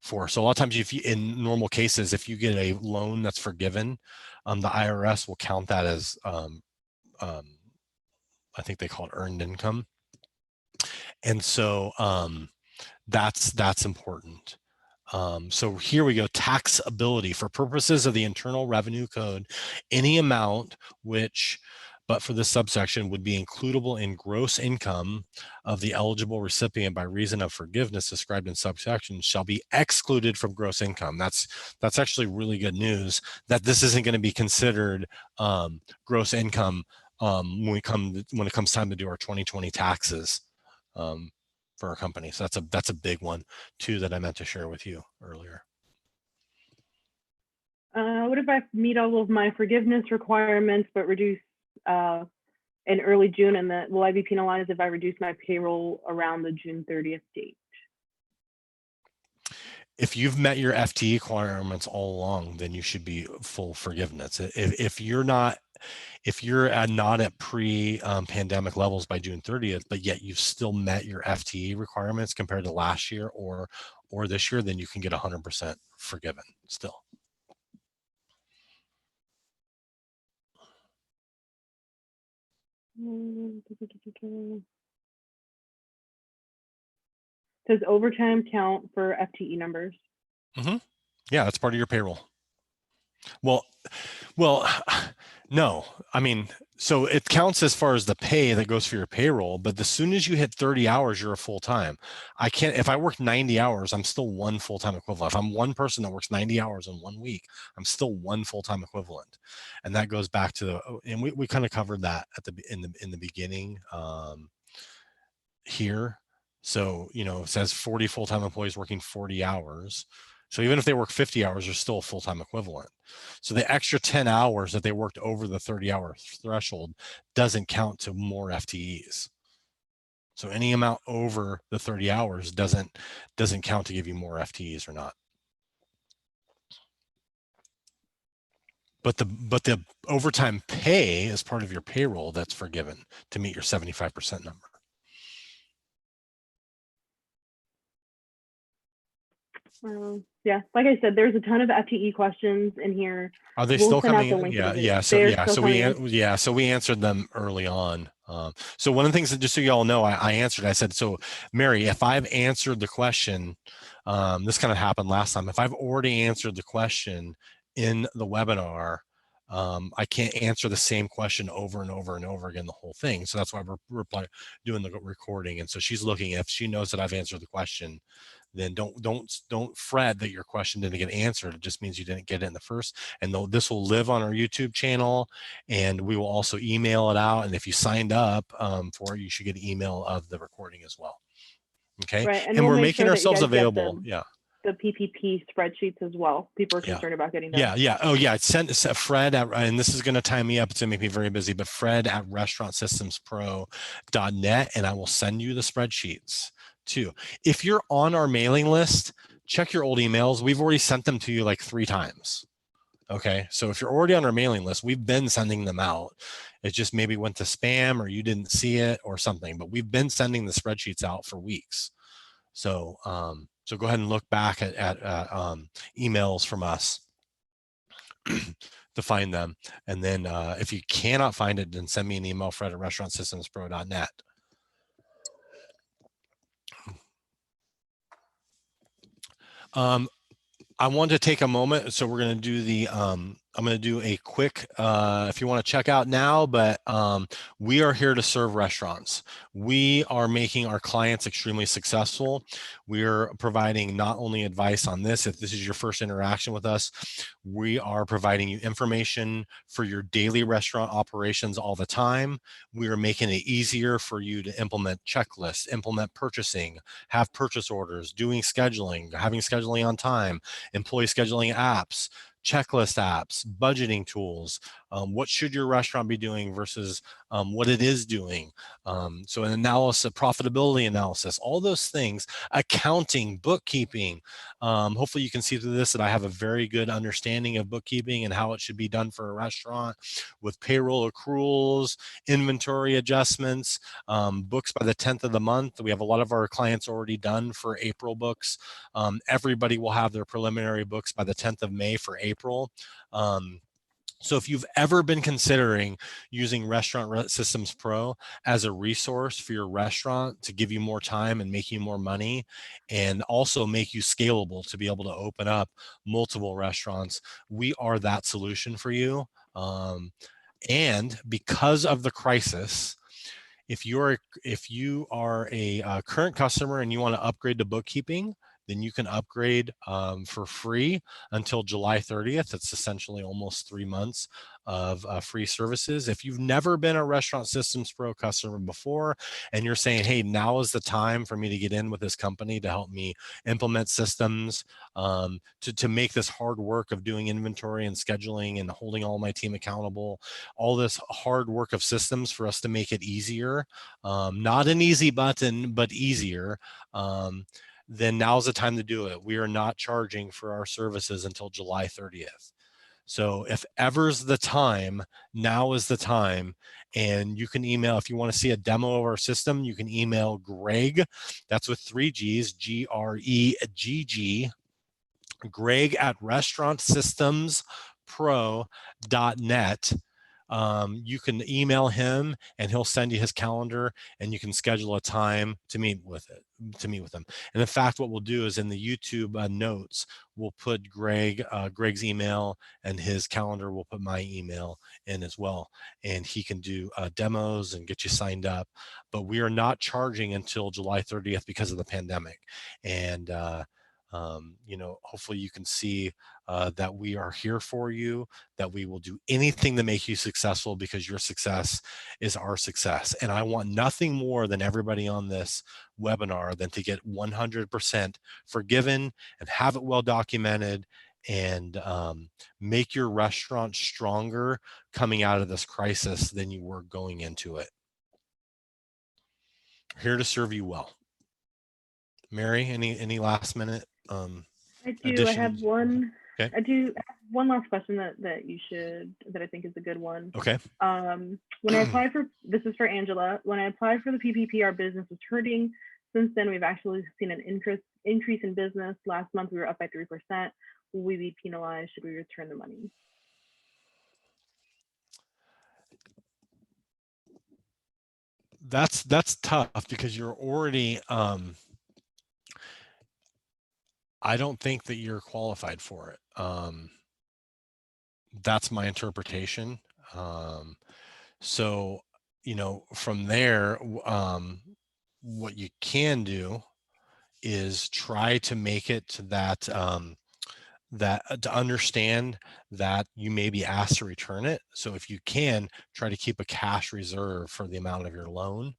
for. So a lot of times, in normal cases, if you get a loan that's forgiven, the IRS will count that as I think they call it earned income. And so that's important. So here we go, taxability. For purposes of the Internal Revenue Code, any amount which, but for this subsection, would be includable in gross income of the eligible recipient by reason of forgiveness described in subsection shall be excluded from gross income. That's actually really good news, that this isn't going to be considered gross income when it comes time to do our 2020 taxes for our company. So that's a big one too that I meant to share with you earlier. What if I meet all of my forgiveness requirements but reduce in early June, and that will I be penalized if I reduce my payroll around the June 30th date? If you've met your FTE requirements all along, then you should be full forgiveness. If you're not at pre-pandemic levels by June 30th, but yet you've still met your FTE requirements compared to last year or this year, then you can get 100% forgiven still. Does overtime count for FTE numbers? Mm-hmm. Yeah, that's part of your payroll. Well, no. I mean, so it counts as far as the pay that goes for your payroll, but as soon as you hit 30 hours, you're a full-time. If I work 90 hours, I'm still one full-time equivalent. If I'm one person that works 90 hours in 1 week, I'm still one full-time equivalent. And that goes back to and we kind of covered that in the beginning here. So, it says 40 full-time employees working 40 hours. So even if they work 50 hours, they're still a full-time equivalent. So the extra 10 hours that they worked over the 30-hour threshold doesn't count to more FTEs. So any amount over the 30 hours doesn't count to give you more FTEs or not. But the overtime pay is part of your payroll that's forgiven to meet your 75% number. Yeah, like I said, there's a ton of FTE questions in here. Are they We'll still send out coming? the link. Yeah. So we answered them early on. So one of the things that, just so you all know, I answered. I said, so Mary, if I've answered the question, this kind of happened last time. If I've already answered the question in the webinar, I can't answer the same question over and over and over again the whole thing. So that's why we're doing the recording. And so she's looking. If she knows that I've answered the question, then don't fret that your question didn't get answered. It just means you didn't get it in the first. And this will live on our YouTube channel, and we will also email it out. And if you signed up for it, you should get an email of the recording as well. Okay. Right, and we'll we're making sure ourselves available. The PPP spreadsheets as well. People are concerned about getting them. Yeah. Oh yeah. Send Fred at, and this is going to tie me up. It's going to make me very busy, but Fred at restaurantsystemspro.net, and I will send you the spreadsheets too. If you're on our mailing list, check your old emails. We've already sent them to you like 3 times. Okay. So if you're already on our mailing list, we've been sending them out. It just maybe went to spam or you didn't see it or something, but we've been sending the spreadsheets out for weeks. So, so go ahead and look back at emails from us to find them. And then if you cannot find it, then send me an email, Fred at restaurantsystemspro.net. I want to take a moment. So we're going to do the, I'm going to do a quick, if you want to check out now, but we are here to serve restaurants. We are making our clients extremely successful. We're providing not only advice on this, if this is your first interaction with us, we are providing you information for your daily restaurant operations all the time. We are making it easier for you to implement checklists, implement purchasing, have purchase orders, doing scheduling, having scheduling on time, employee scheduling apps, checklist apps, budgeting tools. What should your restaurant be doing versus what it is doing? So an analysis, profitability analysis, all those things, accounting, bookkeeping. Hopefully you can see through this that I have a very good understanding of bookkeeping and how it should be done for a restaurant with payroll accruals, inventory adjustments, books by the 10th of the month. We have a lot of our clients already done for April books. Everybody will have their preliminary books by the 10th of May for April. So if you've ever been considering using Restaurant Systems Pro as a resource for your restaurant to give you more time and make you more money, and also make you scalable to be able to open up multiple restaurants, we are that solution for you. And because of the crisis, if you are a current customer and you want to upgrade to bookkeeping, then you can upgrade for free until July 30th. It's essentially almost 3 months of free services. If you've never been a Restaurant Systems Pro customer before and you're saying, hey, now is the time for me to get in with this company to help me implement systems, to make this hard work of doing inventory and scheduling and holding all my team accountable, all this hard work of systems for us to make it easier, not an easy button, but easier, then now's the time to do it. We are not charging for our services until July 30th. So if ever's the time, now is the time. And you can email, if you want to see a demo of our system, you can email Greg, that's with 3 G's, G-R-E-G-G, Greg at restaurantsystemspro.net. You can email him and he'll send you his calendar and you can schedule a time to meet with him. And in fact, what we'll do is in the YouTube notes, we'll put Greg's email, and his calendar, we'll put my email in as well. And he can do demos and get you signed up. But we are not charging until July 30th because of the pandemic. And You know, hopefully you can see that we are here for you, that we will do anything to make you successful, because your success is our success. And I want nothing more than everybody on this webinar than to get 100% forgiven and have it well documented, and make your restaurant stronger coming out of this crisis than you were going into it. Here to serve you well. Mary, any last minute I do. additions? I have one. Okay. I do have one last question that I think is a good one. Okay. When I applied for, this is for Angela. When I applied for the PPP, our business was hurting. Since then, we've actually seen an increase in business. Last month, we were up by 3%. Will we be penalized? Should we return the money? That's tough, because you're already I don't think that you're qualified for it. That's my interpretation. So, you know, from there, what you can do is try to make it to that to understand that you may be asked to return it. So if you can, try to keep a cash reserve for the amount of your loan,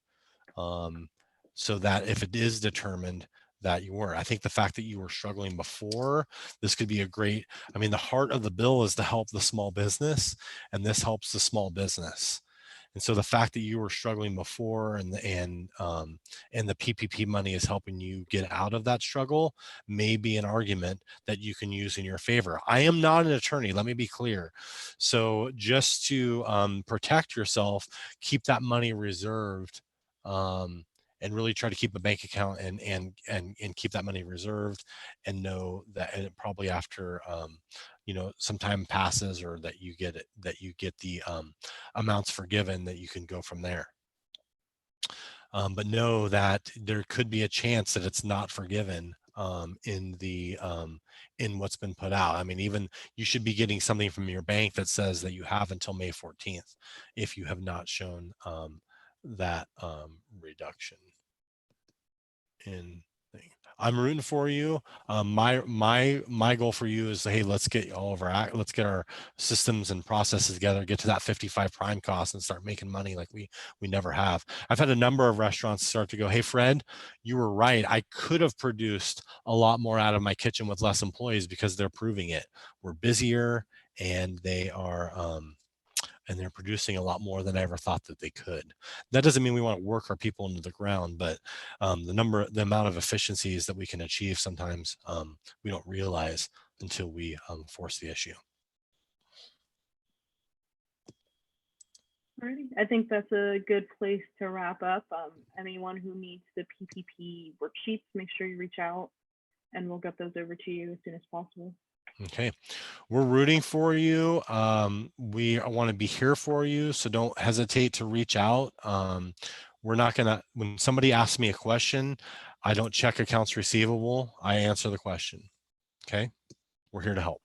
so that if it is determined that you were, I think the fact that you were struggling before, this could be a great, I mean, the heart of the bill is to help the small business, and this helps the small business. And so the fact that you were struggling before, and the PPP money is helping you get out of that struggle, may be an argument that you can use in your favor. I am not an attorney, let me be clear. So just to protect yourself, keep that money reserved, and really try to keep a bank account and keep that money reserved, and know that probably after you know, some time passes, or that you get the amounts forgiven, that you can go from there. But know that there could be a chance that it's not forgiven in what's been put out. I mean, even you should be getting something from your bank that says that you have until May 14th if you have not shown that reduction in thing. I'm rooting for you. My goal for you is, hey, let's get let's get our systems and processes together, get to that 55 prime cost, and start making money like we never have. I've had a number of restaurants start to go, hey, Fred, you were right. I could have produced a lot more out of my kitchen with less employees, because they're proving it. We're busier, and they're producing a lot more than I ever thought that they could. That doesn't mean we want to work our people into the ground, but the amount of efficiencies that we can achieve sometimes we don't realize until we force the issue. Alrighty. I think that's a good place to wrap up. Anyone who needs the PPP worksheets, make sure you reach out, and we'll get those over to you as soon as possible. Okay, we're rooting for you. We want to be here for you, so don't hesitate to reach out. We're not gonna, when somebody asks me a question, I don't check accounts receivable, I answer the question. Okay, we're here to help.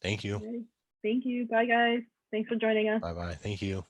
Thank you. Thank you. Bye, guys. Thanks for joining us. Bye-bye. Thank you.